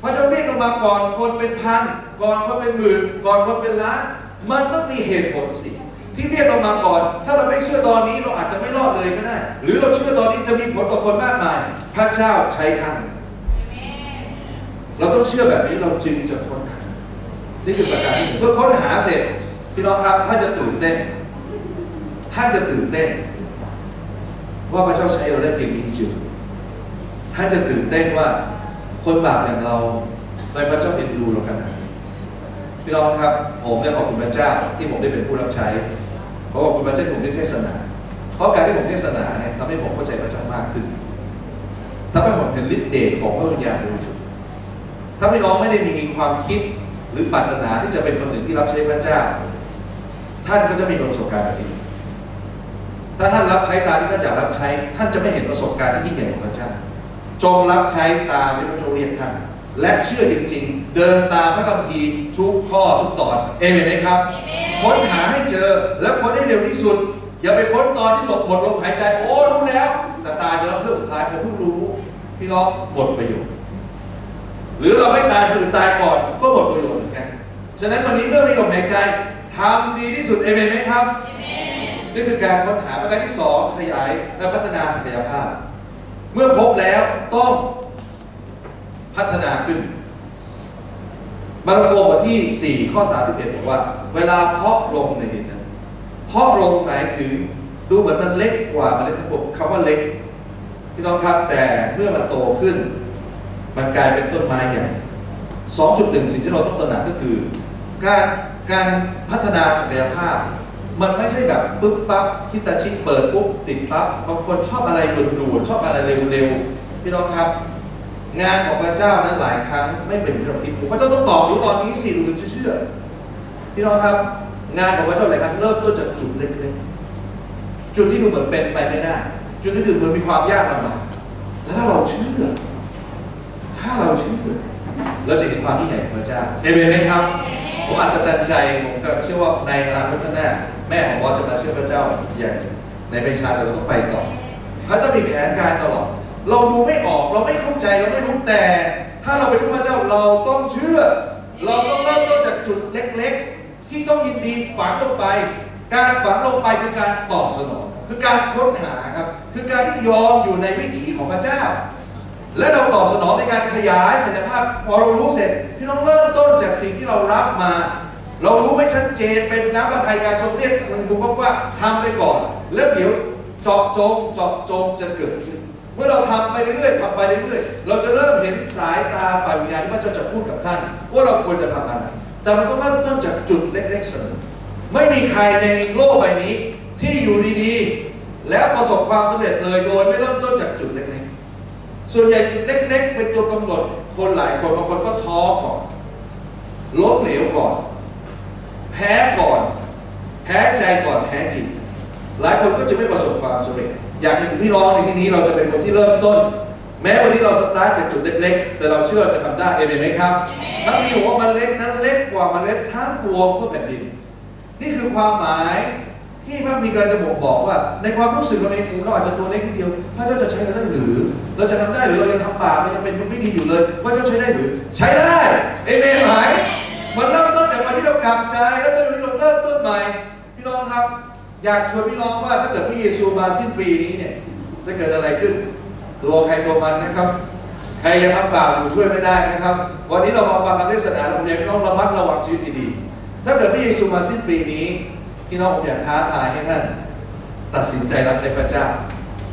พระเจ้าเรียกเรามาก่อนคนเป็นพันก่อนคนเป็นหมื่นก่อนคนเป็นล้านมันต้องมีเหตุผลสิที่เรียกเรามาก่อนถ้าเราไม่เชื่อตอนนี้เราอาจจะไม่รอดเลยก็ได้หรือเราเชื่อตอนนี้จะมีผลต่อคนมากมายพระเจ้าใช้ท่านเราต้องเชื่อแบบนี้เราจึงจะค้นหานี่คือประการที่เมื่อค้นหาเสร็จพี่น้องครับท่านจะตื่นเต้นท่านจะตื่นเต้นว่าพระเจ้าใช้เราได้เพียงนี้จริงท่านจะตื่นเต้นว่าคนบาปอย่างเราโดยพระเจ้าเห็นดูเราขนาดนี้พี่น้องครับผมได้ขอบคุณพระเจ้าที่ผมได้เป็นผู้รับใช้ขอบคุณพระเจ้าที่ผมได้เทศนาเพราะการที่ผมเทศนาเนี่ยทำให้ผมเข้าใจพระเจ้ามากขึ้นทำให้ผมเห็นฤทธิ์เดชของพระวิญญาณบริสุทธิ์ถ้าพี่น้องไม่ได้มีความคิดหรือปรารถนาที่จะเป็นคนหนึ่งที่รับใช้พระเจ้าท่านก็จะมีประสบการณ์แบบนี้ถ้าท่านรับใช้ตามที่ท่านอยากรับใช้ท่านจะไม่เห็นประสบการณ์ที่ยิ่งใหญ่ของพระเจ้าจงรับใช้ตามที่พระเจ้าเรียกท่านและเชื่อจริงๆเดินตามพระคัมภีร์ทุกข้อทุกตอนเอเมนไหมครับค้นหาให้เจอและค้นให้เร็วที่สุดอย่าไปค้นตอนที่หมดลมหายใจโอ้รู้แล้วแต่ตายจะรับเพื่อสุดท้ายผมเพิ่งรู้พี่น้องหมดประโยชน์หรือเราไม่ตายคนอื่นตายก่อนก็หมดประโยชน์เหมือนกันฉะนั้นวันนี้เมื่อมีลมหายใจทำดีที่สุดเอเมนไหมครับนี่คือการค้นหาประการที่2ขยายและพัฒนาศักยภาพเมื่อพบแล้วต้องพัฒนาขึ้นมาระโกบทที่4ข้อ31บอกว่าเวลาเพาะลงในดินนั้นเพาะลงหมายถึงดูเหมือนมันเล็กกว่าเมล็ดธัญพืชคำว่าเล็กพี่น้องครับแต่เมื่อมันโตขึ้นมันกลายเป็นต้นไม้ใหญ่ 2.1 สิ่งที่เราต้องตระหนักก็คือการพัฒนาศักยภาพมันไม่ใช่แบบปึ๊บปั๊บคิตาชิเปิดปุ๊บติดปั๊บบางคนชอบอะไรด่วนๆชอบอะไรเร็วๆพี่น้องครับงานของพระเจ้านั้นหลายครั้งไม่เป็นที่เราคิดผมพระเจ้าต้องตอบอยู่ตอนนี้สิดูถึงจะเชื่อพี่น้องครับงานของพระเจ้าหลายครั้งเริ่มต้นจากจุดเล็กๆจุดที่ดูเหมือนเป็นไปไม่ได้จุดที่ดูเหมือนมีความยากลำบากแต่ถ้าเราเชื่อเราจะเห็นความยิ่งใหญ่ของพระเจ้าเอเมนไหมครับผมอัศจรรย์ใจผมก็เชื่อว่าในอนาคตข้างหน้าแม่ของบอสจะมาเชื่อพระเจ้าอย่างในประชาแต่เราต้องไปต่อพระเจ้ามีแผนการตลอดเราดูไม่ออกเราไม่เข้าใจเราไม่รู้แต่ถ้าเราเป็นพระเจ้าเราต้องเชื่อเราต้องเริ่มต้นจากจุดเล็กๆที่ต้องยินดีฝังลงไปการฝังลงไปคือการตอบสนองคือการค้นหาครับคือการที่ยอมอยู่ในวิถีของพระเจ้าและเราตอบสนองในการขยายศักยภาพพอเรารู้เสร็จพี่น้องเริ่มต้นจากสิ่งที่เรารับมาเรารู้ไม่ชัดเจนเป็นน้ำพระทัยการทรงเรียกมันดูว่าทำไปก่อนแล้วเดี๋ยวเจาะจงจะเกิดขึ้นเมื่อเราทำไปเรื่อยๆทำไปเรื่อยๆเราจะเริ่มเห็นสายตาฝ่ายวิญญาณที่พระเจ้าจะพูดกับท่านว่าเราควรจะทำอะไรแต่มันต้องเริ่มต้นจากจุดเล็กๆเสมอไม่มีใครในโลกใบนี้ที่อยู่ดีๆแล้วประสบความสำเร็จเลยโดยไม่เริ่มต้นจากจุดเล็กๆส่วนใหญ่จุดเล็กๆเป็นตัวกำหนดคนหลายคนบางคนก็ท้อก่อนล้มเหลวก่อนแพ้ก่อนแพ้ใจก่อนแพ้จิตหลายคนก็จะไม่ประสบความสำเร็จอยากเห็นพี่น้องในที่นี้เราจะเป็นคนที่เริ่มต้นแม้วันนี้เราสตาร์ทจากจุดเล็กๆแต่เราเชื่อจะทำได้เอเมนไหมครับทั้งนี้บอกว่ามันเล็กนั้นเล็กกว่ามันเล็กทั้งปวงเพื่อแผ่นดินนี่คือความหมายที่พระมีการจะบอกว่าในความรู้สึกเราเองเราอาจจะตัวเล็กนิดเดียวพระเจ้าจะใช้เราได้หรือเราจะทำได้หรือเราจะทำบาปมันจะเป็นไม่ดีอยู่เลยพระเจ้าใช้ได้หรือใช้ได้เอเมนไหมมันเริ่มต้นจากวันที่เรากลับใจแล้วเป็นวันที่เราเริ่มต้นใหม่พี่น้องครับอยากชวนพี่น้องว่าถ้าเกิดพระเยซูมาสิ้นปีนี้เนี่ยจะเกิดอะไรขึ้นตัวใครตัวมันนะครับใครจะทำบาปอยู่ช่วยไม่ได้นะครับวันนี้เรามาฟังคำเทศนาเราอยากพี่น้องระมัดระวังชีวิตดีๆถ้าเกิดพระเยซูมาสิ้นปีนี้พี่น้องผมอยากท้าทายให้ท่านตัดสินใจรับใช้พระเจ้า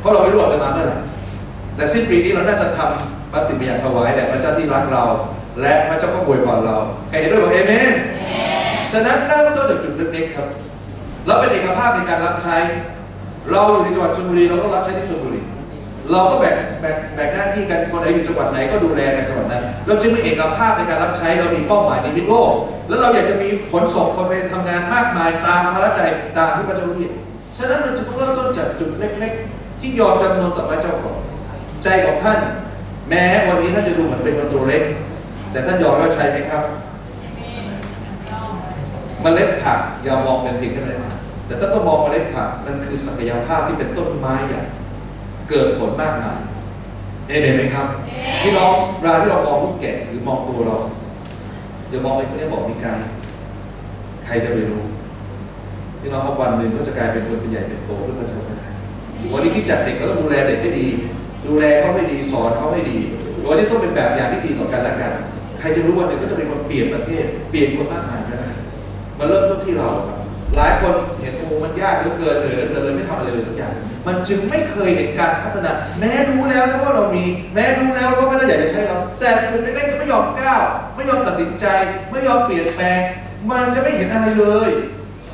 เพราะเราไม่รู้ว่าจะมาเมื่อไหร่แต่สิ้นปีนี้เราน่าจะทำพระสิทธิ์อย่างถวายแด่พระเจ้าที่รักเราและพระเจ้าก็อวยพรเราใครเห็นด้วยบอกเอเมนฉะนั้นเริ่มต้นจากจุดเล็กๆครับเราเป็นเอกภาพในการรับใช้เราอยู่ในจังหวัดชลบุรีเราต้องรับใช้ที่ชลบุรีเราก็แบ่งหน้าที่กันคนไหนอยู่จังหวัดไหนก็ดูแลในจังหวัดนั้นเราจึงมีเอกภาพในการรับใช้เรามีเป้าหมายในมิตรโลกแล้วเราอยากจะมีผลส่งคนไปทำงานมากมายตามพระใจตามที่พระเจ้าเรียกฉะนั้นมันจะต้องเริ่มต้นจากจุดเล็กๆที่ยอมจำนนต่อพระเจ้าก่อนใจของท่าน แม้วันนี้ท่านจะดูเหมือนเป็นคนตัวเล็กแต่ท่านยอมรับใครไหมครับเมล็ดผักอย่ามองเป็นเพียงแค่เมล็ดผักแต่ถ้าต้องมองเมล็ดผักนั่นคือศักยภาพที่เป็นต้นไม้ใหญ่เกิดผลมากมายเห็นไหมครับที่เราเวลาที่เรามองลูกแกะหรือมองตัวเราอย่ามองไปคนนี้บอกมีกายใครจะไปรู้ที่เราวันหนึ่งก็จะกลายเป็นคนเป็นใหญ่เป็นโตเพื่อพระเจ้าได้วันนี้คิดจัดเด็กก็ต้องดูแลเด็กให้ดีดูแลเขาให้ดีสอนเขาให้ดีวันนี้ต้องเป็นแบบอย่างที่ดีต่อกันและกันใครจะรู้วันหนึ่งก็จะเป็นคนเปลี่ยนประเทศเปลี่ยนคนมากมายก็ได้มันเริ่มต้นที่เราหลายคนเห็นโอ้มันยากเหลือเกินเลยไม่ทำอะไรเลยสักอย่างมันจึงไม่เคยเห็นการพัฒนาแม้รู้แล้วนะว่าเรามีแม้รู้แล้วว่าพระเจ้าอยากจะใช้เราแต่จุดเล็กๆก็ไม่ยอมก้าวไม่ยอมตัดสินใจไม่ยอมเปลี่ยนแปลงมันจะไม่เห็นอะไรเลย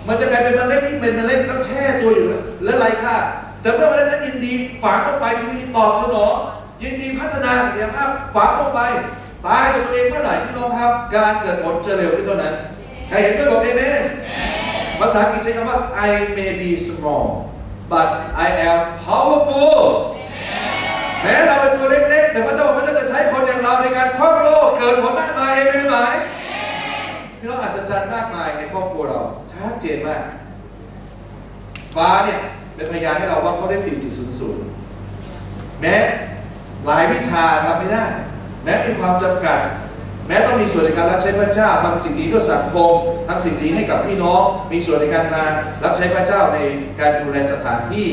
มันจะกลายเป็นเมล็ดที่เป็นเมล็ดต้องแช่ตัวอยู่และไร้ค่าแต่เมื่อเมล็ดนั้นยินดีฝังลงไปยินดีตอบสนองยินดีพัฒนาศักยภาพฝังลงไปตายกับตัวเองเมื่อไหร่พี่น้องครับการเกิดผลจะเร็วขึ้นเท่านั้นใครเห็นด้วยบอกเอเมนภาษาอังกฤษใช้คำว่า I may be small but I am powerful แม้เราเป็นตัวเล็กๆแต่พระเจ้าบอกว่าจะใช้คนอย่างเราในการครอบโลกเกิดผลมากมายเอเมนไหมพี่น้องอัศจรรย์มากมายในครอบครัวเราชัดเจนมากฟ้าเนี่ยเป็นพยานให้เราว่าเขาได้ 4.00 แม้หลายวิชาทำไม่ได้แม้มีความจำกัดแม้ต้องมีส่วนในการรับใช้พระเจ้าทำสิ่งดีเพื่อสังคมทำสิ่งดีให้กับพี่น้องมีส่วนในการมารับใช้พระเจ้าในการดูแลสถานที่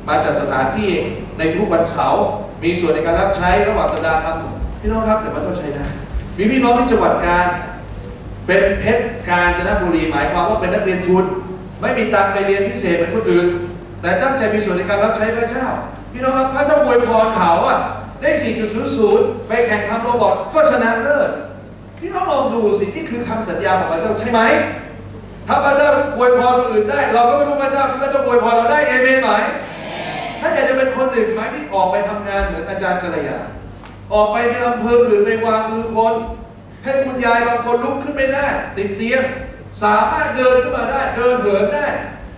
มาจัดสถานที่ในทุกวันเสาร์มีส่วนในการรับใช้ระหว่างสัปดาห์ทำพี่น้องครับแต่พระเจ้าใช้ได้มีพี่น้องที่จังหวัดกาญเป็นเพชรกาญจนบุรีหมายความว่าเป็นนักเรียนทุนไม่มีตังค์ไปเรียนพิเศษเหมือนคนอื่นแต่ตั้งใจมีส่วนในการรับใช้พระเจ้าพี่น้องครับพระเจ้าอวยพรเขาได้ 4.00 ไปแข่งทำโรบอทก็ชนะเลิศพี่น้องลองดูสินี่คือคำสัญญาของพระเจ้าใช่ไหมถ้าพระเจ้าอวยพรคนอื่นได้เราก็ไม่รู้พระเจ้าที่พระเจ้าอวยพรเราได้เอเมนไหมถ้าอยากจะเป็นคนหนึ่งไหมที่ออกไปทำงานเหมือนอาจารย์กัลยาออกไปในอำเภออื่นไปวางมือคนให้คุณยายบางคนลุกขึ้นไม่ได้ติดเตียงสามารถเดินขึ้นมาได้เดินเหินได้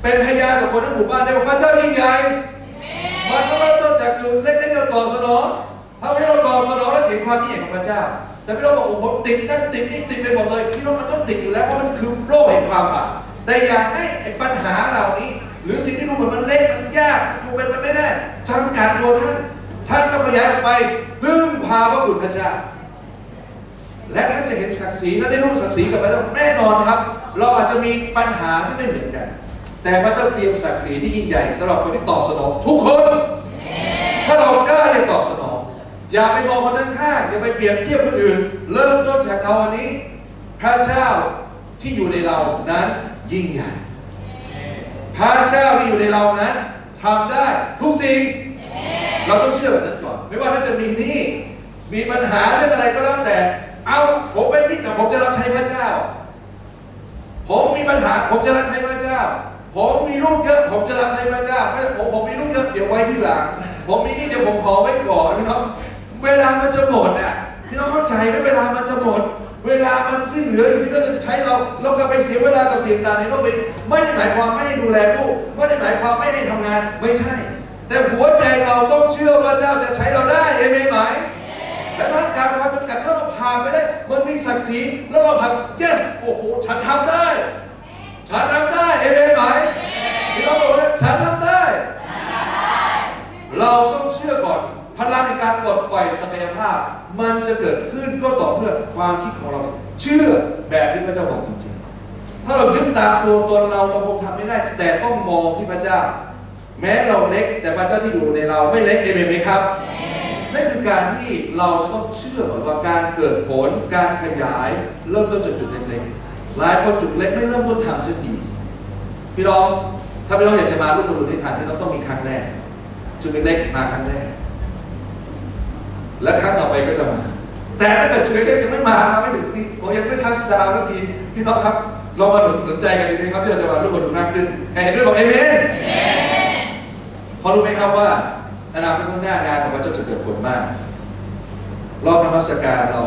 เป็นพยานกับคนทั้งหมู่บ้านได้ว่าพระเจ้ายิ่งใหญ่มันก็เริ่มต้นจากจุดเล็กๆเราตอบสนองถ้าไม่เราตอบสนองแล้วเห็นความยิ่งใหญ่ของพระเจ้าแต่พี่น้องบอกโอ้ผมติดนั่นติดนี่ติดไปหมดเลยพี่น้องมันต้องติดอยู่แล้วเพราะมันคือโลกแห่งความบาปแต่อยากให้ปัญหาเหล่านี้หรือสิ่งที่ดูเหมือนมันเล็กมันยากมันเป็นไปไม่ได้จำกัดตัวท่านต้องขยายออกไปพึ่งพาพระคุณพระเจ้าและท่านจะเห็นศักดิ์ศรีและได้ร่วมศักดิ์ศรีกับพระเจ้าแน่นอนครับเราอาจจะมีปัญหาที่ไม่เหมือนกันแต่พระเจ้าเตรียมศักดิ์ศรีที่ยิ่งใหญ่สำหรับคนที่ตอบสนองทุกคนถ้าเรากล้าที่ตอบสนองอย่าไปมองคนข้างอย่าไปเปรียบเทียบคนอื่นเริ่มต้นจากเราวันนี้พระเจ้าที่อยู่ในเรานั้นยิ่งใหญ่พระเจ้าที่อยู่ในเรานั้นทำได้ทุกสิ่งเราต้องเชื่อแบบนั้นก่อนไม่ว่าถ้าจะมีหนี้มีปัญหาเรื่องอะไรก็แล้วแต่เอาผมเป็นหนี้แต่ผมจะรับใช้พระเจ้าผมมีปัญหาผมจะรับใช้พระเจ้าผมมีลูกเยอะผมจะรับใช้พระเจ้าไม่ผมมีลูกเยอะเดี๋ยวไว้ที่หลังผมมีนี่เดี๋ยวผมขอไว้ก่อนพี่น้องเวลามันจะหมดอ่ะพี่น้องเข้าใจไหมเวลามันจะหมดเวลามันที่เหลืออยู่ที่เราจะใช้เราก็ไปเสียเวลากับสิ่งต่างๆในโลกนี้ไม่ได้หมายความไม่ให้ดูแลลูกไม่ได้หมายความไม่ให้ทำงานไม่ใช่แต่หัวใจเราต้องเชื่อว่าเจ้าจะใช้เราได้เอเมนไหมและถ้าการความจำกัดถ้าเราผ่านไปได้มันมีศักดิ์ศรีแล้วเราผ่าน yes โอ้โหฉันทำได้ฉันทำได้เอเมนไหมพี่น้องบอกว่าฉันทำได้เราต้องเชื่อก่อนพลังในการปลดปล่อยศักยภาพมันจะเกิดขึ้นก็ต่อเมื่อความคิดของเราเชื่อแบบที่พระเจ้าบอกจริงๆถ้าเรายึดตามตัวตนเราคงทำไม่ได้แต่ต้องมองที่พระเจ้าแม้เราเล็กแต่พระเจ้าที่อยู่ในเราไม่เล็กเอเมนไหมครับนั่นคือการที่เราต้องเชื่อว่าการเกิดผลการขยายเริ่มต้นจากจุดเล็กๆหลายคนจุดเล็กไม่เริ่มต้นทำสักทีพี่น้องถ้าพี่น้องอยากจะมาร่วมบุญในฐานที่เราต้องมีครั้งแรกจุดเล็กๆมาครั้งแรกและครั้งต่อไปก็จะมาแต่ถ้าเกิดจุดเล็กๆยังไม่มาไม่ถึงสักทีผมยังไม่ทัชดาวสักทีพี่น้องครับเรามาหนุนใจกันดีไหมครับที่เราจะมาร่วมบุญมากขึ้นเห็นด้วยบอกเอเมนพอรู้ไหมครับว่าอนาคตข้างหน้างานของพระเจ้าจะเกิดผลมากรอบนมัสการเร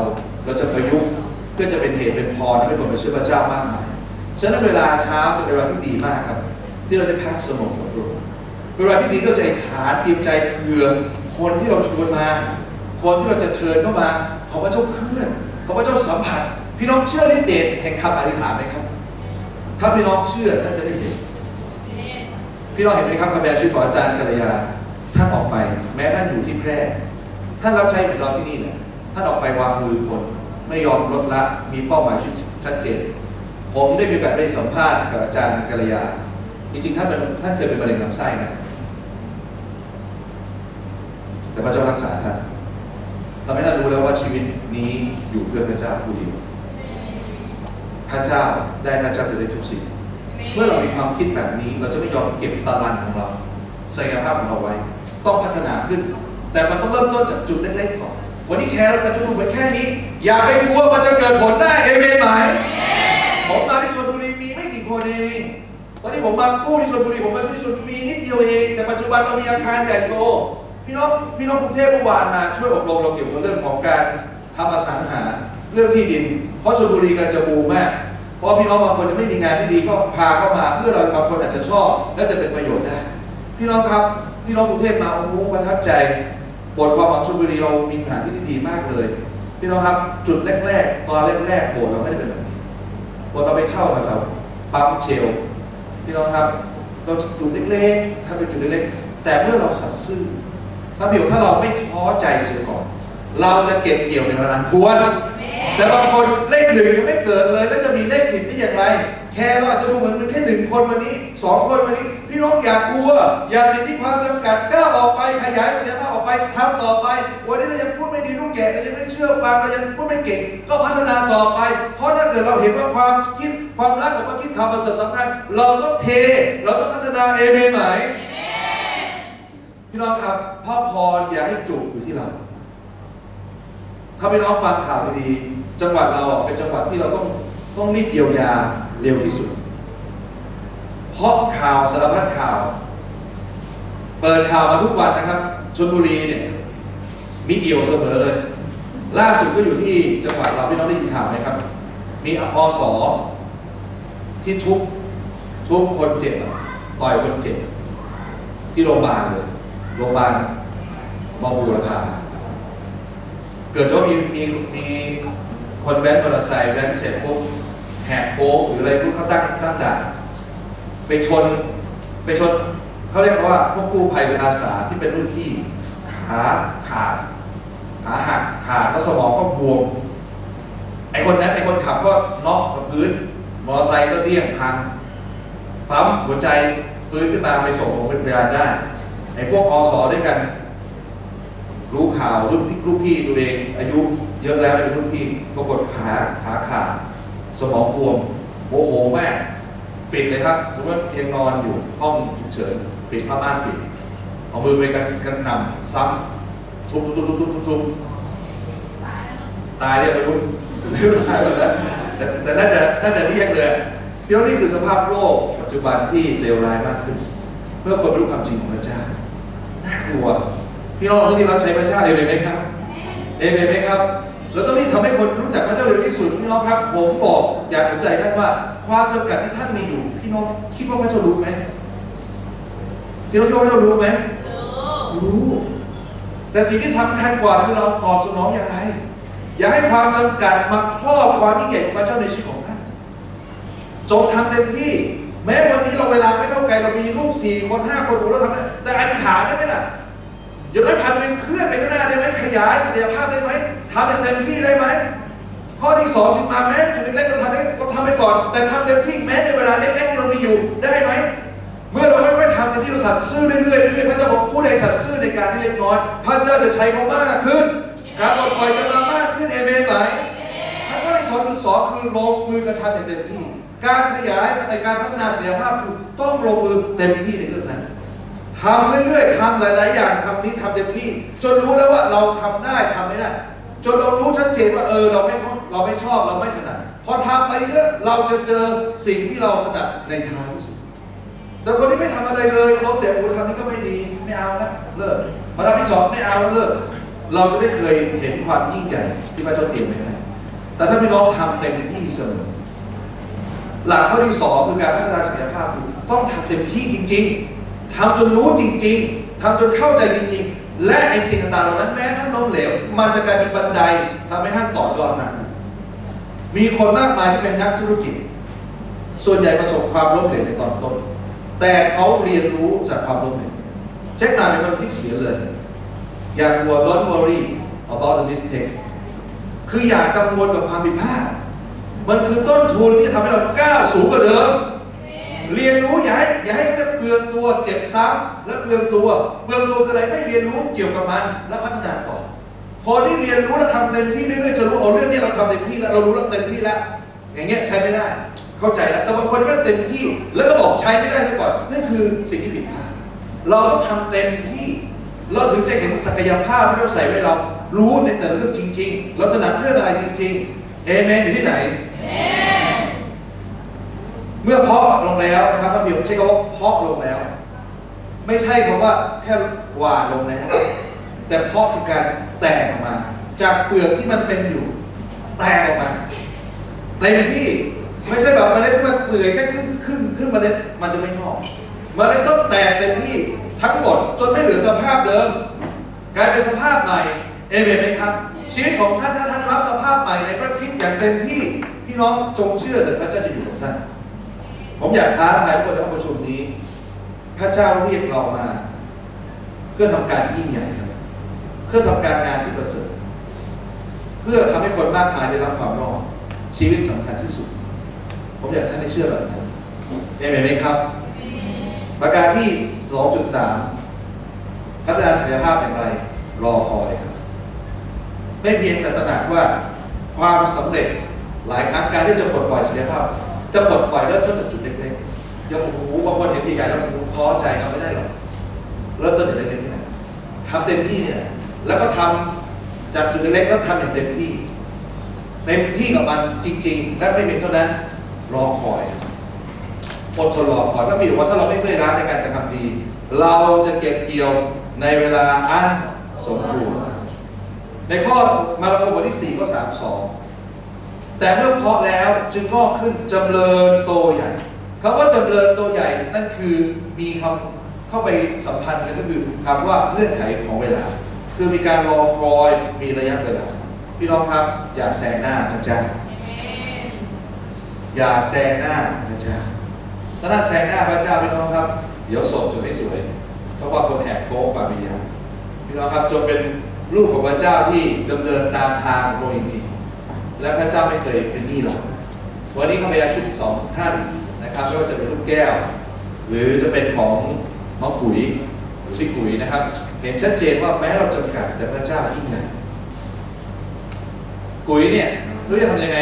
าจะประยุกต์เพื่อจะเป็นเหตุเป็นพรให้คนไปเชื่อพระเจ้ามากมายฉะนั้นเวลาเช้าจะเป็นเวลาที่ดีมากครับที่เราได้พักสมองกับตัวเวลาที่ดีก็ใจขาดเตรียมใจเผื่อคนที่เราชวนมา คนที่เราจะเชิญเข้ามาขอพระเจ้าเคลื่อนขอพระเจ้าสัมผัสพี่น้องเชื่อฤทธิ์เดชแห่งคำอธิษฐานไหมครับถ้าพี่น้องเชื่อท่านจะได้เห็นพี่น้องเห็นไหมครับคำแปลชีวิตของอาจารย์กัลยาท่านออกไปแม้ท่านอยู่ที่แพร่ท่านรับใช้เหมือนเราที่นี่เนี่ยท่านออกไปวางมือคนไม่ยอมลดละมีเป้าหมายชัดเจนผมได้มีโอกาสได้สัมภาษณ์กับอาจารย์กัลยาจริงๆท่านเคยเป็นมะเร็งลำไส้นะแต่พระเจ้ารักษาท่านทำให้ท่านรู้แล้วว่าชีวิตนี้อยู่เพื่อพระเจ้าผู้เดียวพระเจ้าได้พระเจ้าจะได้ทุกสิ่งเมื่อเรามีความคิดแบบนี้เราจะไม่ยอมเก็บตารางของเราศักยภาพของเราไว้ต้องพัฒนาขึ้นแต่มันต้องเริ่มต้นจากจุดเล็กๆก่อนวันนี้แค่เราจะดูเป็นแค่นี้อย่าไปกลัวมันจะเกิดผลได้เอเมนไหมผมมาที่ชลบุรีมีไม่กี่คนเองตอนนี้ผมมากู้ที่ชลบุรีผมมาที่ชลบุรีนิดเดียวเองแต่ปัจจุบันเรามีอาคารใหญ่โตพี่น้องกรุงเทพเมื่อวานมาช่วยอบรมเราเกี่ยวกับเรื่องของการทำอสังหาเรื่องที่ดินเพราะชลบุรีกำลังจะบูมมากเพราะพี่น้องบางคนจะไม่มีงานที่ดีก็พาเข้ามาเพื่อเราบางคนอาจจะชอบและจะเป็นประโยชน์ได้พี่น้องครับพี่น้องกรุงเทพมาโอ้โหประทับใจบทความของชลบุรีเรามีสถานที่ที่ดีมากเลยพี่น้องครับจุดแรกๆตอนแรกๆโบสถ์เราไม่ได้เป็นแบบนี้โบสถ์เราไปเช่าแถวปั๊มเชลพี่น้องครับเราจุดเล็กๆถ้าเป็นจุดเล็กๆแต่เมื่อเราสัตย์ซื่อถ้าเราไม่ท้อใจเสียก่อนเราจะเก็บเกี่ยวในเวลาอันควรแต่บางคนเลข 1ยังไม่เกิดเลยแล้วจะมีเลข 10ได้อย่างไรแค่เราอาจจะดูเหมือนเป็นแค่1คนวันนี้2คนวันนี้พี่น้องอย่ากลัวอย่าติดที่ความจำกัดก้าวออกไปขยายศักยภาพออกไปทำต่อไปวันนี้เรายังพูดไม่ดีลูกแก่เรายังไม่เชื่อฟังเรายังพูดไม่เก่งก็พัฒนาต่อไปเพราะถ้าเกิดเราเห็นว่าความคิดความรักของความคิดทำมันสำคัญเราต้องเราต้องพัฒนาเอเมนไหมพี่น้องครับพระพรอย่าให้จุกอยู่ที่เราถ้าพี่น้องฟังข่าวดีจังหวัดเราเป็นจังหวัดที่เราต้องรีบเยียวยาเร็วที่สุดเพราะข่าวสารพัดข่าวเปิดข่าวมาทุกวันนะครับชลบุรีเนี่ยมีเอี่ยวเสมอเลยล่าสุดก็อยู่ที่จังหวัดเราพี่น้องได้ยินข่าวไหมครับมีอสที่ทุบคนเจ็บต่อยคนเจ็บที่โรงพยาบาลเลยโรงพยาบาลมอบูรพาเกิดว่ามีคนแว้นมอเตอร์ไซค์แว้นเสร็จปุ๊บแหกโค้งหรืออะไรพวกเขาตั้งด่านไปชนเขาเรียกว่าพวกกู้ภัยเป็นอาสาที่เป็นรุ่นพี่ขาหักขาดแล้วสมองก็บวมไอ้คนขับก็น็อกกับพื้นมอเตอร์ไซค์ก็เดี้ยงพังปั๊มหัวใจฟื้นขึ้นมาไปส่งโรงพยาบาลได้ไอ้พวกอสด้วยกันรู้ข่าวลูกพี่ตัวเองอายุเยอะแล้วเป็นรุ่นพี่ปรากฏขาขาดสมองบวมโอ้โหแม่ปิดเลยครับสมมติว่าเตียงนอนอยู่ห้องฉุกเฉินปิดผ้าม่านปิดเอามือไปกันหนำซ้ำทุบตายเรียกไปรุ่นตายหมดแล้วแต่น่าจะเรียกเลยพี่น้องนี่คือสภาพโลกปัจจุบันที่เลวร้ายมากขึ้นเพื่อคนรู้ความจริงของพระเจ้าน่ากลัวพี่น้องที่รับใช้พระเจ้าเอเมนไหมครับเอเมนไหมครับเราต้องรีบทำให้คนรู้จักพระเจ้าเร็วที่สุดพี่น้องครับผมบอกอยากสนใจท่านว่าความจำกัดที่ท่านมีอยู่พี่น้องคิดว่าพระเจ้ารู้ไหมพี่น้องคิดว่าพระเจ้ารู้ไหมรู้แต่สิ่งที่สำคัญกว่าคือเราตอบสนองอย่างไรอย่าให้ความจำกัดมาครอบความยิ่งใหญ่ของพระเจ้าในชีวิตของท่านจงทำเต็มที่แม้วันนี้เราเวลาไม่เท่ากันเรามีลูก4 คน 5 คนเราทำได้แต่อธิษฐานได้ไหมล่ะอย่าได้พาตัวเองเคลื่อนไปข้างหน้าได้ไหมขยายศักยภาพได้ไหมทำเต็มที่ได้ไหมข้อที่2ถึงมาแม้จุดเล็กๆเราทำไปก่อนแต่ทำเต็มที่แม้ในเวลาเล็กๆที่เรามีอยู่ได้ไหมเมื่อเราค่อยๆทำในที่เราสัตย์ซื่อเรื่อยๆพระเจ้าบอกผู้ใดสัตย์ซื่อในการที่เล็กน้อยพระเจ้าจะใช้เขามากขึ้นการปลดปล่อยจะมามากขึ้นเอเมนไหมข้อที่2คือลงมือกระทำอย่างเต็มที่การขยายในการพัฒนาศักยภาพคือต้องลงมือเต็มที่ในเรื่องนั้นทำเรื่อยๆทำหลายๆอย่างทำนี้ทำเต็มที่จนรู้แล้วว่าเราทำได้ทำไม่ได้จนเรารู้ชัดเจนว่าเราไม่ชอบเราไม่ถนัดพอทำไปเรื่อยเราจะเจอสิ่งที่เราถนัดในทางที่สุดแต่คนที่ไม่ทำอะไรเลยล้มแต่ทำนี้ก็ไม่ดีไม่เอาละเลิกพอทำที่2ไม่เอาแล้วเลิกเราจะไม่เคยเห็นความยิ่งใหญ่ที่พระเจ้าเตรียมไว้ให้แต่ถ้าพี่น้องทำเต็มที่เสมอหลักข้อที่2คือการพัฒนาศักยภาพต้องทำเต็มที่จริงๆทำจนรู้จริงๆทำจนเข้าใจจริงๆ และไอ้สิ่งต่างๆเหล่านั้นแม้ท่านล้มเหลวมันจะกลายเป็นบันไดทำให้ท่านต่อยอดมามีคนมากมายที่เป็นนักธุรกิจส่วนใหญ่ประสบความล้มเหลวในตอนต้นแต่เขาเรียนรู้จากความล้มเหลวเช็คมาเป็นคนที่เขียนเลยอย่ากลัว don't worry about the mistakes คืออย่ากังวลกับความผิดพลาดมันคือต้นทุนที่ทำให้เราก้าวสูงกว่าเดิมเรียนรู้อย่าให้เขาเปลืองตัวเจ็บซ้ำและเปลืองตัวคืออะไรไม่เรียนรู้เกี่ยวกับมันแล้วพัฒนาต่อคนที่เรียนรู้แล้วทำเต็มที่เรื่อยๆจะรู้เรื่องนี้เราทำเต็มที่แล้วเรารู้แล้วเต็มที่แล้วอย่างเงี้ยใช้ไม่ได้เข้าใจแล้วแต่บางคนไม่ได้เต็มที่แล้วก็บอกใช้ไม่ได้ซะก่อนนั่นคือสิ่งที่ผิดพลาดเราต้องทำเต็มที่เราถึงจะเห็นศักยภาพที่เราใส่ไว้เรารู้ในแต่ละเรื่องจริงๆเราถนัดเรื่องอะไรจริงๆเอเมนอยู่ที่ไหนเมื่อเพาะลงแล้วนะครับพระบิดาใช้คำว่าเพาะลงแล้วไม่ใช่คำว่าแค่หว่านลงแล้วแต่เพาะคือการแตกออกมาจากเปลือกที่มันเป็นอยู่แตกออกมาเต็มที่ไม่ใช่แบบเมล็ดที่มันเปื่อยแค่ครึ่งเมล็ดมันจะไม่งอกเมล็ดต้องแตกเต็มที่ทั้งหมดจนไม่เหลือสภาพเดิมกลายเป็นสภาพใหม่เอเมนไหมครับชีวิตของท่านถ้าท่านรับสภาพใหม่ในพระคริสต์อย่างเต็มที่พี่น้องจงเชื่อเถิดพระเจ้าจะอยู่กับท่านผมอยากท้าทายทุกคนในห้องประชุมนี้พระเจ้าเรียกเรามาเพื่อทำการยิ่งใหญ่เพื่อทำการงานที่ประเสริฐเพื่อทำให้คนมากมายได้รับความรอดชีวิตสำคัญที่สุดผมอยากให้ท่านได้เชื่อแบบนั้นเอเมนไหมครับประการที่ 2.3 พัฒนาศักยภาพอย่างไรรอคอยครับไม่เพียงแต่ตระหนักว่าความสำเร็จหลายครั้งการที่จะปลดปล่อยศักยภาพจะปลดปล่อยเริ่มต้นจากจุดเล็กๆยังโอ้โหบางคนเห็นใหญ่ๆแล้วท้อใจทำไม่ได้หรอกเริ่มต้นจากเล็กๆนี่แหละทำเต็มที่เนี่ยแล้วก็ทำจากจุดเล็กๆแล้วทำอย่างเต็มที่กับมันจริงๆและไม่เป็นเท่านั้นรอคอยอดทนรอคอยพระบิดาว่าถ้าเราไม่เมื่อยล้าในการจะทำดีเราจะเก็บเกี่ยวในเวลาอันสมบูรณ์ในข้อมาระโกบทที่4ข้อ32แต่เมื่อเพาะแล้วจึงงอกขึ้นจำเริญโตใหญ่คำว่าจำเริญโตใหญ่นั่นคือมีคำเข้าไปสัมพันธ์กันก็คือคำว่าเงื่อนไขของเวลาคือมีการรอคอยมีระยะเวลาพี่น้องครับอย่าแซงหน้าพระเจ้าอย่าแซงหน้าพระเจ้าถ้าท่านแซงหน้าพระเจ้าพี่น้องครับเดี๋ยวศพจะไม่สวยเพราะว่าคนแหกโค้งความวิญญาณพี่น้องครับจงเป็นลูกของพระเจ้าที่ดำเนินตามทางของพระองค์จริงๆและพระเจ้าไม่เคยเป็นหนี้เราวันนี้ข้าพเจ้าชุด2ท่านนะครับไม่ว่าจะเป็นลูกแก้วหรือจะเป็นของน้องปุ๋ยหรือพี่ปุ๋ยนะครับเห็นชัดเจนว่าแม้เราจำกัดแต่พระเจ้ายิ่งใหญ่ปุ๋ยเนี่ยรู้จะทำยังไง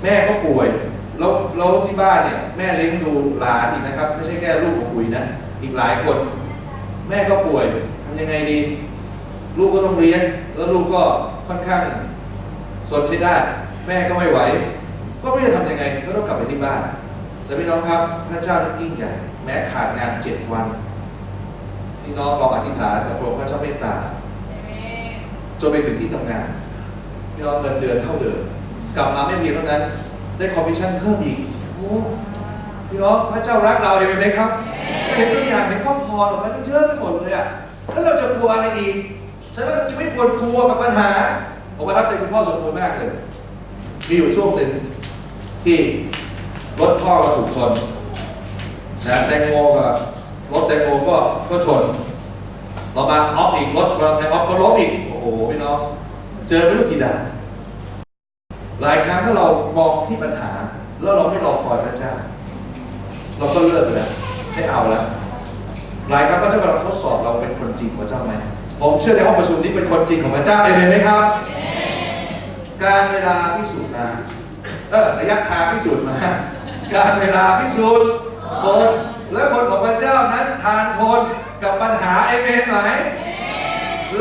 แม่ก็ป่วยแล้วที่บ้านเนี่ยแม่เลี้ยงดูหลานอีกนะครับไม่ใช่แค่ลูกของปุ๋ยนะอีกหลายคนแม่ก็ป่วยทำยังไงดีลูกก็ต้องเลี้ยงแล้วลูกก็ค่อนข้างสนใช้ได้แม่ก็ไม่ไหวก็ไม่รู้จะทำยังไงก็ต้องกลับไปที่บ้านแต่พี่น้องครับพระเจ้ายิ่งใหญ่แม้ขาดงาน7 วันพี่น้องลองอธิษฐานกับพระองค์พระเจ้าเมตตาจนไปถึงที่ทำงานพี่น้องเงินเดือนเท่าเดิมกลับมาไม่เพียงเท่านั้นได้คอมมิชชั่นเพิ่มอีกโอ้พี่น้องพระเจ้ารักเราเห็นไหมครับเห็นตัวอย่างเห็นข้อพรออกมาเยอะไปหมดเลยอ่ะแล้วเราจะกลัวอะไรอีกฉะนั้นเราจะไม่ควรกลัวกับปัญหาผมประทับใจคุณพ่อสมบูรณ์มากเลยมีอยู่ช่วงหนึ่งที่รถพ่อถูกชนนะแตงโมกับรถแตงโมก็ชนต่อมาออฟอีกรถมอเตอร์ไซค์ออฟก็ล้มอีกโอ้โหพี่น้องเจอไม่รู้กี่ด่านหลายครั้งถ้าเรามองที่ปัญหาแล้วเราไม่รอคอยพระเจ้าเราก็เลิกไปแล้วไม่เอาแล้วหลายครั้งพระเจ้ากำลังทดสอบเราเป็นคนจริงของพระเจ้าไหมผมเชื่อในห้องประชุมนี้เป็นคนจริงของพระเจ้าเห็นไหมครับการเวลาพิสูจน์มาระยะทางพิสูจน์มาการเวลาพิสูจน์คนและคนของพระเจ้านั้นทานทนกับปัญหาเอเมนไหม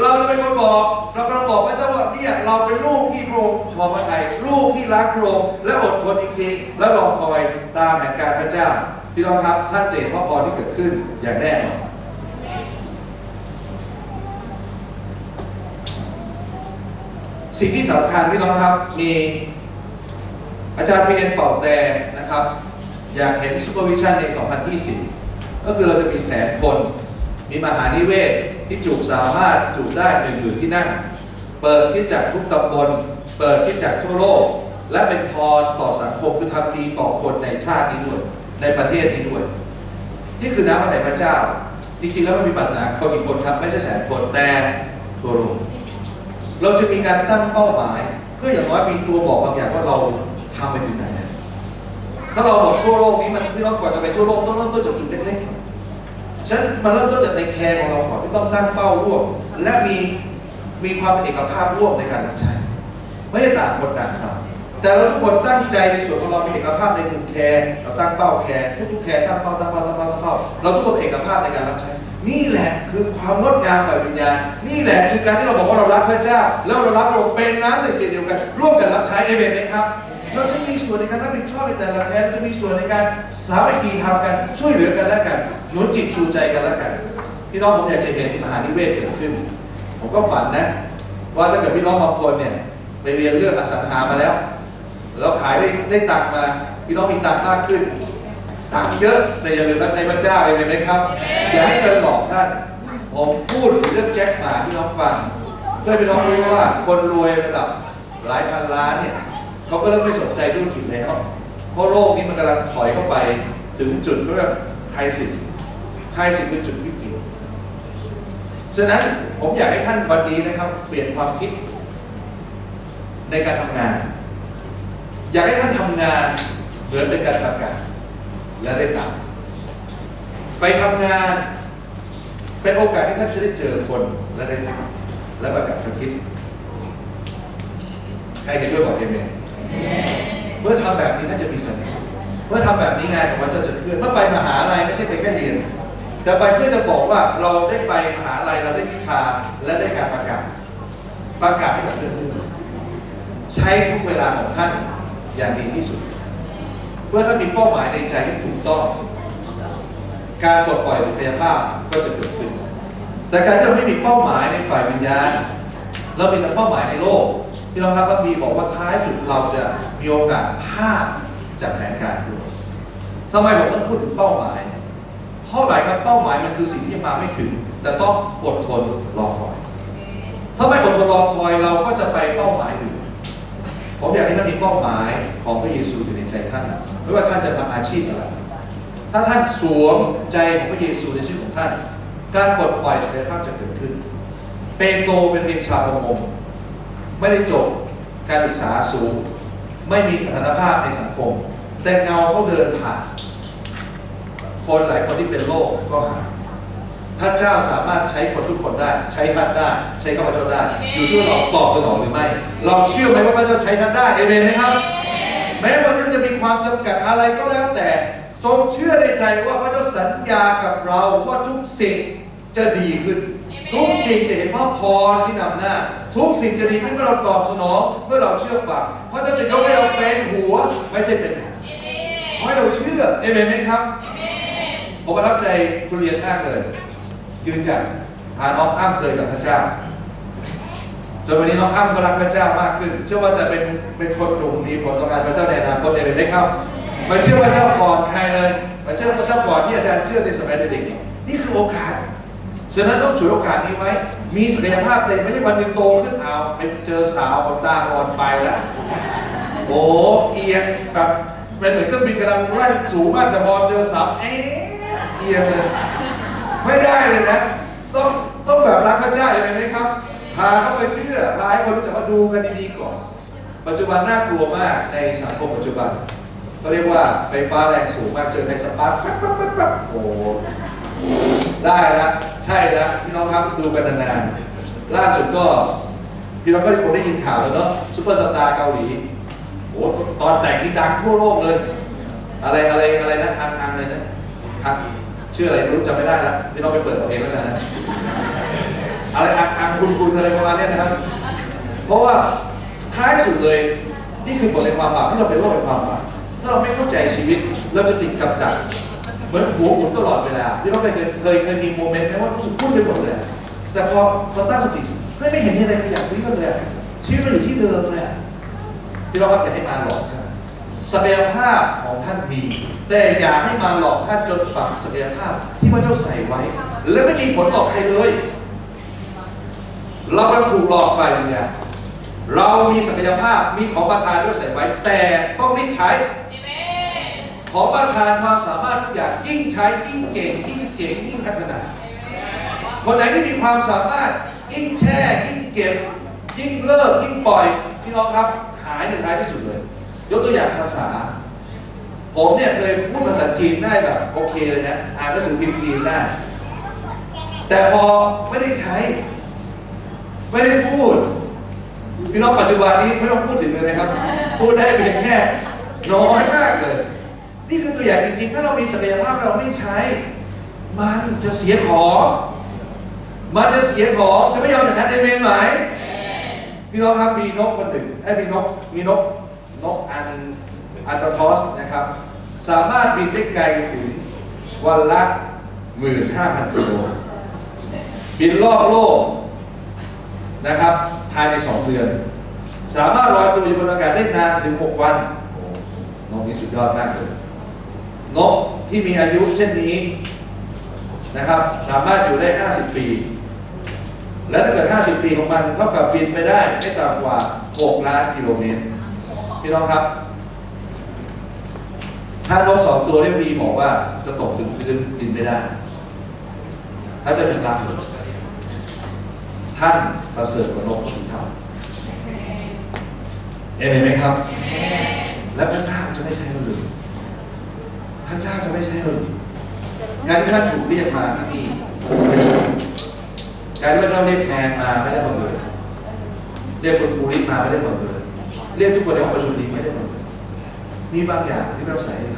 เราจะเป็นคนบอกเรากำลังบอกพระเจ้าว่าเนี่ยเราเป็นลูกที่พระองค์พอพระทัยลูกที่รักพระองค์และอดทนจริงๆและรอคอยตามแผนการพระเจ้าพี่น้องครับท่านจะเห็นพระพรที่เกิดขึ้นอย่างแน่นอนสิ่งที่สำคัญพี่น้องครับมีอาจารย์พีเอ็นเป่าแต่นะครับอยากเห็นซูเปอร์วิชั่นใน 2020 ก็คือเราจะมี100,000 คนมีมหานิเวศ ที่จุสามารถจุได้10,000ที่นั่งเปิดคริสตจักรทุกตำบลเปิดคริสตจักรทั่วโลกและเป็นพรต่อสังคมคือทำดีต่อคนในชาตินี้ด้วยในประเทศนี้ด้วยนี่คือน้ำพระทัยพระเจ้าจริงๆแล้วมันมีปัญหาก็มีคนครับไม่ใช่แสนคนแต่ทั่วโลกเราจะมีการตั้งเป้าหมายเพื่ออย่างน้อยมีตัวบอกบางอย่างว่าเราทำไปถึงไหนถ้าเราบอกทั่วโลกนี้มันพี่น้องก่อนจะไปทั่วโลกต้องเริ่มต้นจากจุดเล็กๆฉะนั้นมันเริ่มต้นจากในแคร์ของเราก่อนที่ต้องตั้งเป้าร่วมและมีความเป็นเอกภาพร่วมในการรับใช้ไม่ได้ต่างคนต่างทำแต่เราทุกคนตั้งใจในส่วนของเรามีเอกภาพในกลุ่มแคร์เราตั้งเป้าแคร์ทุกๆแคร์ตั้งเป้าเราทุกคนเอกภาพในการรับใช้นี่แหละคือความงดงามฝ่ายวิญญาณนี่แหละคือการที่เราบอกว่าเรารักพระเจ้าแล้วเรารักเราเป็นน้ำหนึ่งใจเดียวกันร่วมกันรับใช้เอเมนไหมครับเราจะมีส่วนในการรับผิดชอบในแต่ละแทนเราจะมีส่วนในการสามัคคีทำกันช่วยเหลือกันและกันหนุนจิตชูใจกันและกันพี่น้องผมอยากจะเห็นมหานิเวศเกิดขึ้นผมก็ฝันนะว่าถ้าเกิดพี่น้องบางคนเนี่ยไปเรียนเรื่องอสังหามาแล้วเราขายได้ตังค์มาพี่น้องมีตังค์มากขึ้นตังค์เยอะแต่อย่าลืมรับใช้พระเจ้าเองไหมครับอย่าให้เกินหลอกท่านผมพูดเรื่องแจ็คหมาพี่น้องฟังเพื่อพี่น้องรู้ว่าคนรวยระดับหลายพันล้านเนี่ยเขาก็เริ่มไม่สนใจธุรกิจแล้วเพราะโลกนี้มันกำลังถอยเข้าไปถึงจุดเรียกไครซิสคือจุดวิกฤตฉะนั้นผมอยากให้ท่านวันนี้นะครับเปลี่ยนความคิดในการทำงานอยากให้ท่านทำงานเหมือนเป็นการประกาศและได้ตังค์ไปทำงานเป็นโอกาสที่ท่านจะได้เจอคนและได้ตังค์และประกาศสคริปต์ใครเห็นด้วยบอกเอเมนเมื่อทำแบบนี้ท่านจะมีสันติสุขเมื่อทำแบบนี้งานของพระเจ้าจะเคลื่อนเมื่อไปมหาลัยไม่ใช่ไปแค่เรียนแต่ไปเพื่อจะบอกว่าเราได้ไปมหาลัยเราได้วิชาและได้การประกาศให้กับเพื่อนๆใช้ทุกเวลาของท่านอย่างดีที่สุดเพื่อถ้ามีเป้าหมายในใจที่ถูกต้องการปลดปล่อยศักยภาพก็จะเกิดขึ้นแต่การที่เราไม่มีเป้าหมายในฝ่ายวิญญาณเรามีแต่เป้าหมายในโลกที่เราครับพระบีบอกว่าท้ายสุดเราจะมีโอกาสพลาดจากแผนการด้วยทำไมผมต้องพูดถึงเป้าหมายเพราะหลายครับเป้าหมายมันคือสิ่งที่มาไม่ถึงแต่ต้องอดทนรอคอยถ้าไม่อดทนรอคอยเราก็จะไปเป้าหมายอื่นผมอยากให้ท่านมีเป้าหมายของพระเยซูอยู่ในใจท่านไม่ว่าท่านจะทำอาชีพอะไรถ้าท่านสวมใจของพระเยซูในชีวิตของท่านการปลดปล่อยศักยภาพจะเกิดขึ้นเปโตรเป็นเพียงชาวประมงไม่ได้จบการศึกษาสูงไม่มีสถานภาพในสังคมแต่เงาเขาเดินผ่านคนหลายคนที่เป็นโรคก็หายพระเจ้าสามารถใช้คนทุกคนได้ใช้ท่านได้ใช้ข้าพเจ้าได้อยู่ที่ว่าเราตอบสนองหรือไม่เราเชื่อไหมว่าพระเจ้าใช้ท่านได้เอเมนไหมครับแม้วันนี้จะมีความจำกัดอะไรก็แล้วแต่จงเชื่อในใจว่าพระเจ้าสัญญากับเราว่าทุกสิ่งจะดีขึ้นทุกสิ่งจะเห็นพระพรที่นำหน้าทุกสิ่งจะดีขึ้นเมื่อเราตอบสนองเมื่อเราเชื่อฟังพระเจ้าจะยกให้เราเป็นหัวไม่ใช่เป็นหางขอให้เราเชื่อเอเมนไหมครับผมประทับใจคุณเรียนมากเลยยืนหยัดพาน้องอ้ำเลยกับพระเจ้าจนวันนี้น้องอ้ำก็รักพระเจ้ามากขึ้นเชื่อว่าจะเป็นคนหนุ่มมีผลต่อการพระเจ้าในอนาคตเอเมนไหมครับไม่เชื่อพระเจ้าก่อนใครเลยไม่เชื่อพระเจ้าก่อนที่อาจารย์เชื่อในสมัยเด็กๆนี่คือโอกาสฉะนั้นต้องฉวยโอกาสนี้ไว้มีศักยภาพเต็มไม่ใช่วันหนึ่งโตขึ้นเอาไปเจอสาวคนตาอ่อนไปแล้วโอ้เอียงแบบเป็นเหมือนเครื่องบินกำลังไล่สูงมากแต่พอเจอสาวเอียงเลยไม่ได้เลยนะต้องแบบรักพระเจ้าอย่างไรไหมครับพาเข้าไปเชื่อพาให้คนรู้จักมาดูกันดีๆก่อนปัจจุบันน่ากลัวมากในสังคมปัจจุบันก็เรียกว่าไฟฟ้าแรงสูงมากเจอใครสปาร์คปั๊บโอ้ได้แล้วใช่แล้วพี่น้องครับดูกันนานๆล่าสุดก็พี่น้องก็คงได้ยินข่าวแล้วเนาะซุปเปอร์สตาร์เกาหลีโอ้ตอนแต่งนี่ดังทั่วโลกเลยอะไรนะอังเลยนะอังชื่ออะไรไม่รู้จำไม่ได้แล้วพี่น้องไปเปิดเอาเองแล้วกันนะอะไรอังคุณอะไรประมาณนี้นะครับเพราะว่าท้ายสุดเลยนี่คือผลในความบาปที่เราเป็นโรคในความบาปถ้าเราไม่เข้าใจชีวิตเราจะติดกับดักเหมือนหัวหมุนตลอดเวลาที่เราเคยมีโมเมนต์ไหมว่ารู้สึกพูดไปหมดเลยแต่พอเราตั้งสติไม่เห็นมีอะไรขยับวิ่งกันเลยชีวิตเราอยู่ที่เดิมเลยที่เราจะให้มาหลอกท่านศักยภาพของท่านมีแต่อย่าให้มาหลอกท่านจนฝังศักยภาพที่พระเจ้าใส่ไว้และไม่มีผลต่อใครเลย เรากำลังถูกหลอกไปเนี่ยเรามีศักยภาพมีของประทานด้วยใส่ไว้แต่ต้องรีบใช้ของประทานความสามารถทุกอย่างยิ่งใช้ยิ่งเก่งยิ่งเจ๋งยิ่งพัฒนาคนไหนที่มีความสามารถยิ่งแช่ยิ่งเก็บยิ่งเลิกยิ่งปล่อยพี่น้องครับหายในท้ายที่สุดเลยยกตัวอย่างภาษาผมเนี่ยเคยพูดภาษาจีนได้แบบโอเคเลยนะอ่านหนังสือพิมพ์จีนได้แต่พอไม่ได้ใช้ไม่ได้พูดพี่น้องปัจจุบันนี้ไม่ต้องพูดถึงเลยนะครับพูดได้เพียงแค่น้อยมากเลยนี่คือตัวอย่างจริงๆถ้าเรามีศักยภาพเราไม่ใช้มันจะเสียของมันจะเสียของจะไม่ยอมอย่างนั้นเอเมนไหมพี่น้องครับมีนกคนหนึ่งมีนกอัลบาทรอสนะครับสามารถบินได้ไกลถึงวันละ 15,000 กิโลบินรอบโลกนะครับภายใน2 เดือนสามารถลอยตัวอยู่บนอากาศได้นานถึง6 วันนกนี้สุดยอดมากเลยนกที่มีอายุเช่นนี้นะครับสามารถอยู่ได้50 ปีและถ้าเกิด50 ปีของมันเท่ากับบินไปได้ไม่ต่ำกว่า6 ล้านกิโลเมตรพี่น้องครับถ้านก2 ตัวได้วีบอกว่าจะตกถึงพื้นบินไม่ได้ถ้าจะเป็นรักท่านประเสริฐกว่านกทุกเท่าเอเมนไหมครับและพระเจ้าจะไม่ใช่เราเลยพระเจ้าจะไม่ใช่เราเลยการที่ท่านถูกเรียกมาที่นี่การที่เราเรียกแมนมาไม่ได้หมดเลยเรียกคุณครูริมาไม่ได้หมดเลยเรียกทุกคนในห้องประชุมนี้ไม่ได้หมดเลยมีบางอย่างที่เราใส่ให้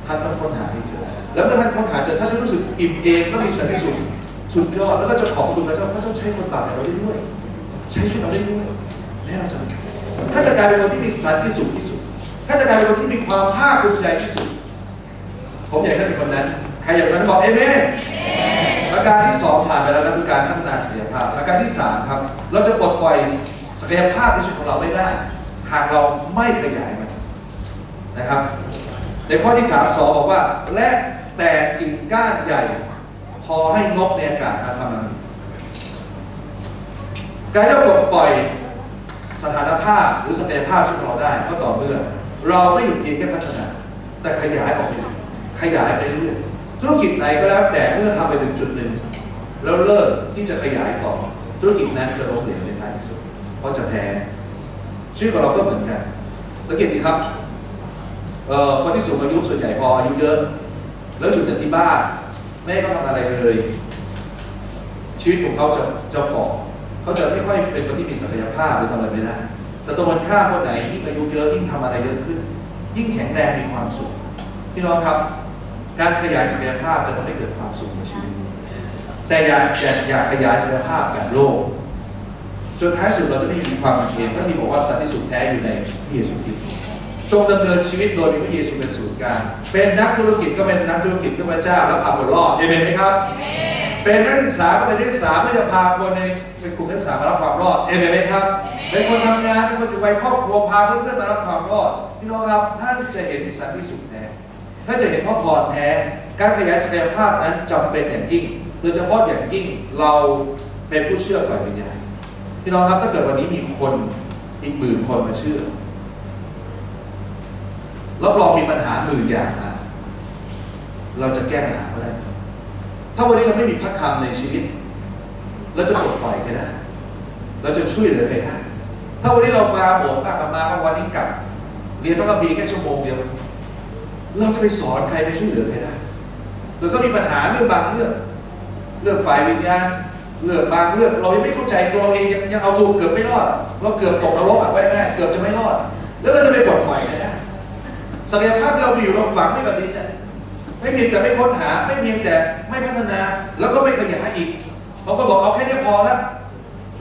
ท่านต้องค้นหาให้เจอแล้วเมื่อท่านค้นหาเจอท่านจะรู้สึกอิ่มเอมและมีสันติสุขสุดยอดแล้วก็จะขอบคุณพระเจ้าพระเจ้าใช้คนบาปเราได้ด้วยใช้ชีวิตเราได้ด้วยแน่เราจะถ้าจะกลายเป็นคนที่มีสันติสุขที่สุดถ้าจะกลายเป็นคนที่มีความภาคภูมิใจที่สุดผมอยากให้เป็นคนนั้นใครอยากเป็นบอกเอเมนประการที่2ผ่านไปแล้วนั่นคือการพัฒนาศักยภาพประการที่3ครับเราจะปลดปล่อยศักยภาพในชีวิตของเราไม่ได้หากเราไม่ขยายมันนะครับในข้อที่3 2บอกว่าและแต่กิ่งก้านใหญ่พอให้นกในอากาศมาทำมันการที่เราปลดปล่อยสถานภาพหรือศักยภาพชีวิตของเราได้ก็ต่อเมื่อเราไม่หยุดเพียงแค่พัฒนาแต่ขยายออกไปขยายไปเรื่อยธุรกิจไหนก็แล้วแต่เมื่อทำไปถึงจุดหนึ่งแล้วเลิกที่จะขยายต่อธุรกิจนั้นจะล้มเหลวในท้ายที่สุดเพราะจะแพ้ชีวิตของเราก็เหมือนกันสังเกตดีครับคนที่สูงอายุส่วนใหญ่พออายุเยอะแล้วอยู่แต่ที่บ้านไม่ต้องทำอะไรเลยชีวิตของเขาจะฝ่อเขาจะไม่ค่อยเป็นคนที่มีศักยภาพหรือทำอะไรไม่ได้แต่ตรงกันข้ามคนไหนยิ่งอายุเยอะยิ่งทำอะไรเยอะขึ้นยิ่งแข็งแรงมีความสุขพี่น้องครับการขยายศักยภาพจะทำให้เกิดความสุขในชีวิตแต่อย่าขยายศักยภาพแบบโลกจนท้ายสุดเราจะไม่มีความเพียรพระที่บอกว่าสันติสุขแท้อยู่ในพระเยซูคริสต์จงดำเนินชีวิตโดยมีพระเยซูเป็นศูนย์กลางเป็นนักธุรกิจก็เป็นนักธุรกิจเพื่อพระเจ้าและพาคนรอดเอเมนไหมครับเป็นนักศึกษาก็เป็นนักศึกษาเพื่อจะพาคนในเป็นกลุ่มนักศึกษามารับความรอดเอเมนไหมครับเป็นคนทำงานเป็นคนอยู่ในครอบครัวพาเพื่อนๆมารับความรอดพี่น้องครับท่านจะเห็นสันติสุขแท้ถ้าจะเห็นพระพรแท้การขยายศักยภาพนั้นจำเป็นอย่างยิ่งโดยเฉพาะอย่างยิ่งเราเป็นผู้เชื่อฝ่ายวิญญาณพี่น้องครับถ้าเกิดวันนี้มีคนอีก10,000 คนมาเชื่อรับรองมีปัญหา10,000 อย่างนะเราจะแก้ปัญหาอะไรถ้าวันนี้เราไม่มีพระคำในชีวิตเราจะปลดปล่อยใครได้เราจะช่วยเหลือใครได้ถ้าวันนี้เรามาโบสถ์กลับมาวันนี้กลับเรียนพระคัมภีร์แค่ชั่วโมงเดียวเราจะไปสอนใครไปช่วยเหลือใครได้เราก็มีปัญหาเรื่องบางเรื่องฝ่ายวิญญาณเรื่องบางเรื่องเรายังไม่เข้าใจตัวเราเองยังเอาตัวเกือบไม่รอดเราเกือบตกนรกไว้แม่เกือบจะไม่รอดแล้วเราจะไปปลดปล่อยใครได้ศักยภาพที่เรามีอยู่เราฝังไว้กับดินเนี่ยไม่เพียงแต่ไม่ค้นหาไม่เพียงแต่ไม่พัฒนาแล้วก็ไม่ขยายอีกบางคนบอกเอาแค่นี้พอแล้ว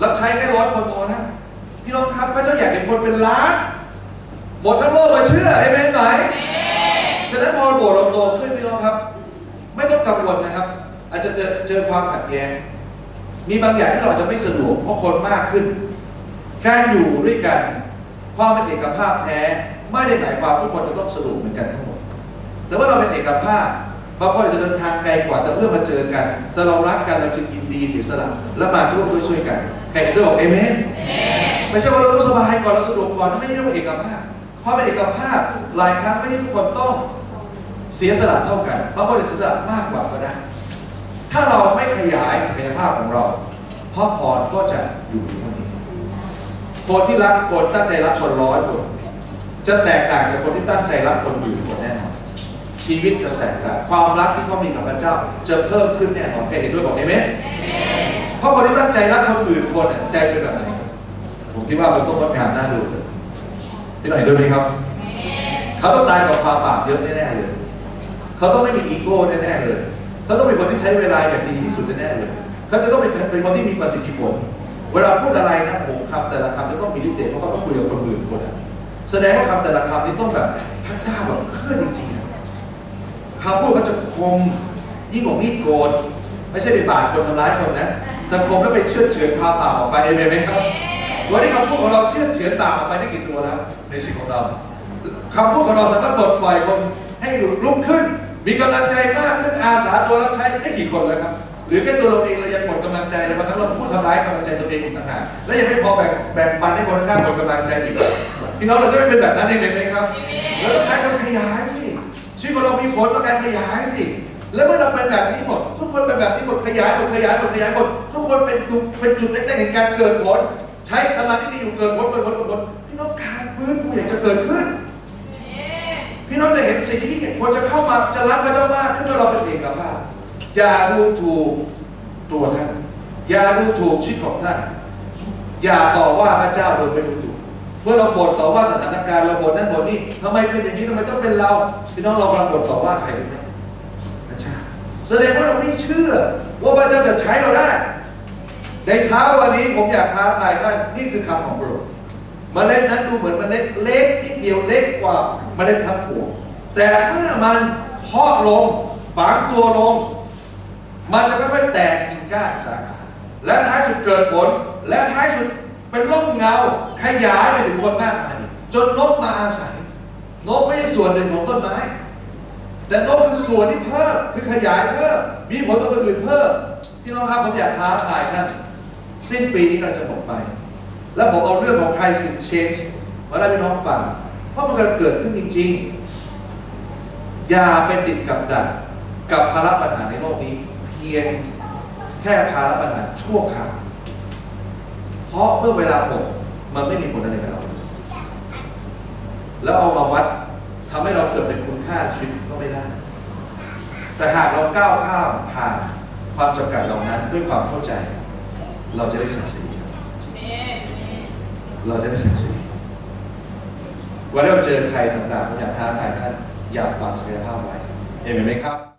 รับใช้แค่100 คนพอนะพี่น้องครับพระเจ้าอยากเห็นคนเป็นล้านหมดทั้งโลกมาเชื่อเอเมนไหมฉะนั้นพอโบสถ์เราโตขึ้นพี่น้องครับไม่ต้องกังวลนะครับอาจจะเจอความขัดแย้งมีบางอย่างที่เราจะไม่สะดวกเพราะคนมากขึ้นการอยู่ด้วยกันความเป็นเอกภาพแท้ไม่ได้หมายความทุกคนจะต้องสะดวกเหมือนกันทั้งหมดแต่ว่าเราเป็นเอกภาพบางคนอาจจะเดินทางไกลกว่าแต่เพื่อมาเจอกันแต่เรารักกันเราจึงยินดีเสียสละและมาร่วมช่วยกัน รเห็นด้วยบอกเอเมนไม่ใช่ว่าเราต้องสบายก่อนเราสะดวกก่อนไม่ใช่เรื่องเอกภาพเพราะเป็นเอกภาพหลายครั้งไม่ใช่ทุกคนต้องเสียสละเท่ากันบางคนเสียสละมากกว่าก็ได้ถ้าเราไม่ขยายศักยภาพของเราพระพรก็จะอยู่ที่คนนี้คนที่รักคนตั้งใจรักคน100 คนจะแตกต่างจากคนที่ตั้งใจรักคนอื่นคนแน่นอนชีวิตจะแตกต่างความรักที่เขามีกับพระเจ้าจะเพิ่มขึ้นแน่นอนใครเห็นด้วยบอกเอเมนเพราะคนที่ตั้งใจรักคนอื่นคนใจเป็นแบบไหนผมคิดว่ามันต้องงดงามน่าดูที่หน่อยด้วยไหมครับเขาต้องตายกับความบาปเยอะแน่ๆเลยเขาต้องไม่มีอีโก้แน่ๆเลยเขาต้องเป็นคนที่ใช้เวลาอย่างดีที่สุดแน่ๆเลยเขาจะต้องเป็นคนที่มีประสิทธิผลเวลาพูดอะไรนะผมคำแต่ละคำจะต้องมีฤทธิ์เดชเพราะเขาต้องคุยกับคนอื่นคนอ่ะแสดงว่าคำแต่ละคำนี้ต้องแบบพระเจ้าแบบเคลื่อนจริงๆคำพูดเขาจะคมยิ่งกว่ามีดโกนไม่ใช่ไปบาดคนทำร้ายคนนะแต่คมแล้วไปเชื่อเฉือนพาป่าออกไปเห็นไหมครับวันนี้คำพูดของเราเชื่อเฉือนป่าออกไปได้กี่ตัวแล้วในชีวิตของเราคำพูดของเราสามารถปลดปล่อยคนให้ลุกขึ้นมีกำลังใจมากขึ้นอาสาตัวรับใช้ได้กี่คนแล้วครับหรือแค่ตัวเราเองเรายังหมดกำลังใจเลยบางครั้งเราพูดทำร้ายกำลังใจตัวเองอีกต่างหากและยังไม่พอแบ่งปันให้คนข้างหมดกำลังใจอีกพี่น้องเราจะไม่เป็นแบบนั้นเองไหมครับเราต้องใช้การขยายสิชีวิตของเรามีผลต่อการขยายสิแล้วเมื่อเราเป็นแบบนี้หมดทุกคนเป็นแบบนี้หมดขยายหมดขยายหมดขยายหมดทุกคนเป็นจุดเล็กๆแห่งการเกิดผลใช้ตลาดที่มีอยู่เกิดผลพี่น้องการฟื้นฟูอยากจะเกิดขึ้นพี่น้องจะเห็นสิ่งที่คนจะเข้ามาจะรักพระเจ้ามากขึ้นเมื่อเราเป็นเอกภาพอย่าดูถูกตัวท่านอย่าดูถูกชีวิตของท่านอย่าต่อว่าพระเจ้าโดยไม่รู้ตัวเมื่อเราบ่นต่อว่าสถานการณ์เราบ่นนั่นบ่นนี่ทำไมเป็นอย่างนี้ทำไมต้องเป็นเราพี่น้องเรากำลังบ่นต่อว่าใครรู้ไหมพระเจ้าแสดงว่าเราไม่เชื่อว่าพระเจ้าจะใช้เราได้ในเช้าวันนี้ผมอยากท้าทายท่านนี่คือคำของพระองค์เมล็ดนั้นดูเหมือนเมล็ดเล็กนิดเดียวเล็กกว่าเมล็ดทับพวงแต่เมื่อมันเพาะลงฝังตัวลงมันจะค่อยๆแตกกิ่งก้านสาขาและท้ายสุดเกิดผลและท้ายสุดเป็นร่มเงาขยายไปถึงคนมากมายจนนกมาอาศัยนกไม่ใช่ส่วนหนึ่งของต้นไม้แต่นกคือส่วนที่เพิ่มคือขยายเพิ่มมีผลต่อคนอื่นเพิ่มพี่น้องครับผมอยากท้าทายท่านสิ้นปีนี้เราจะหมดไปแล้วผมเอาเรื่องของ crisis change มาได้พี่น้องฟังเพราะมันเกิดขึ้นจริงๆอย่าไปติดกับดักกับภาระปัญหาในโลกนี้เพียงแค่ภาระปัญหาชั่วคราวเพราะเมื่อเวลาหมดมันไม่มีผลอะไรกับเราแล้วเอามาวัดทำให้เราเกิดเป็นคุณค่าชีวิตก็ไม่ได้แต่หากเราก้าวข้ามผ่านความจำกัดเหล่านั้นด้วยความเข้าใจเราจะได้ศักดิ์ศรีเราจะได้ศักดิ์ศรีวันนี้เราเจอใครต่างๆผมอยากท้าทายท่านอยากฟังศักยภาพไว้เห็นไหมครับ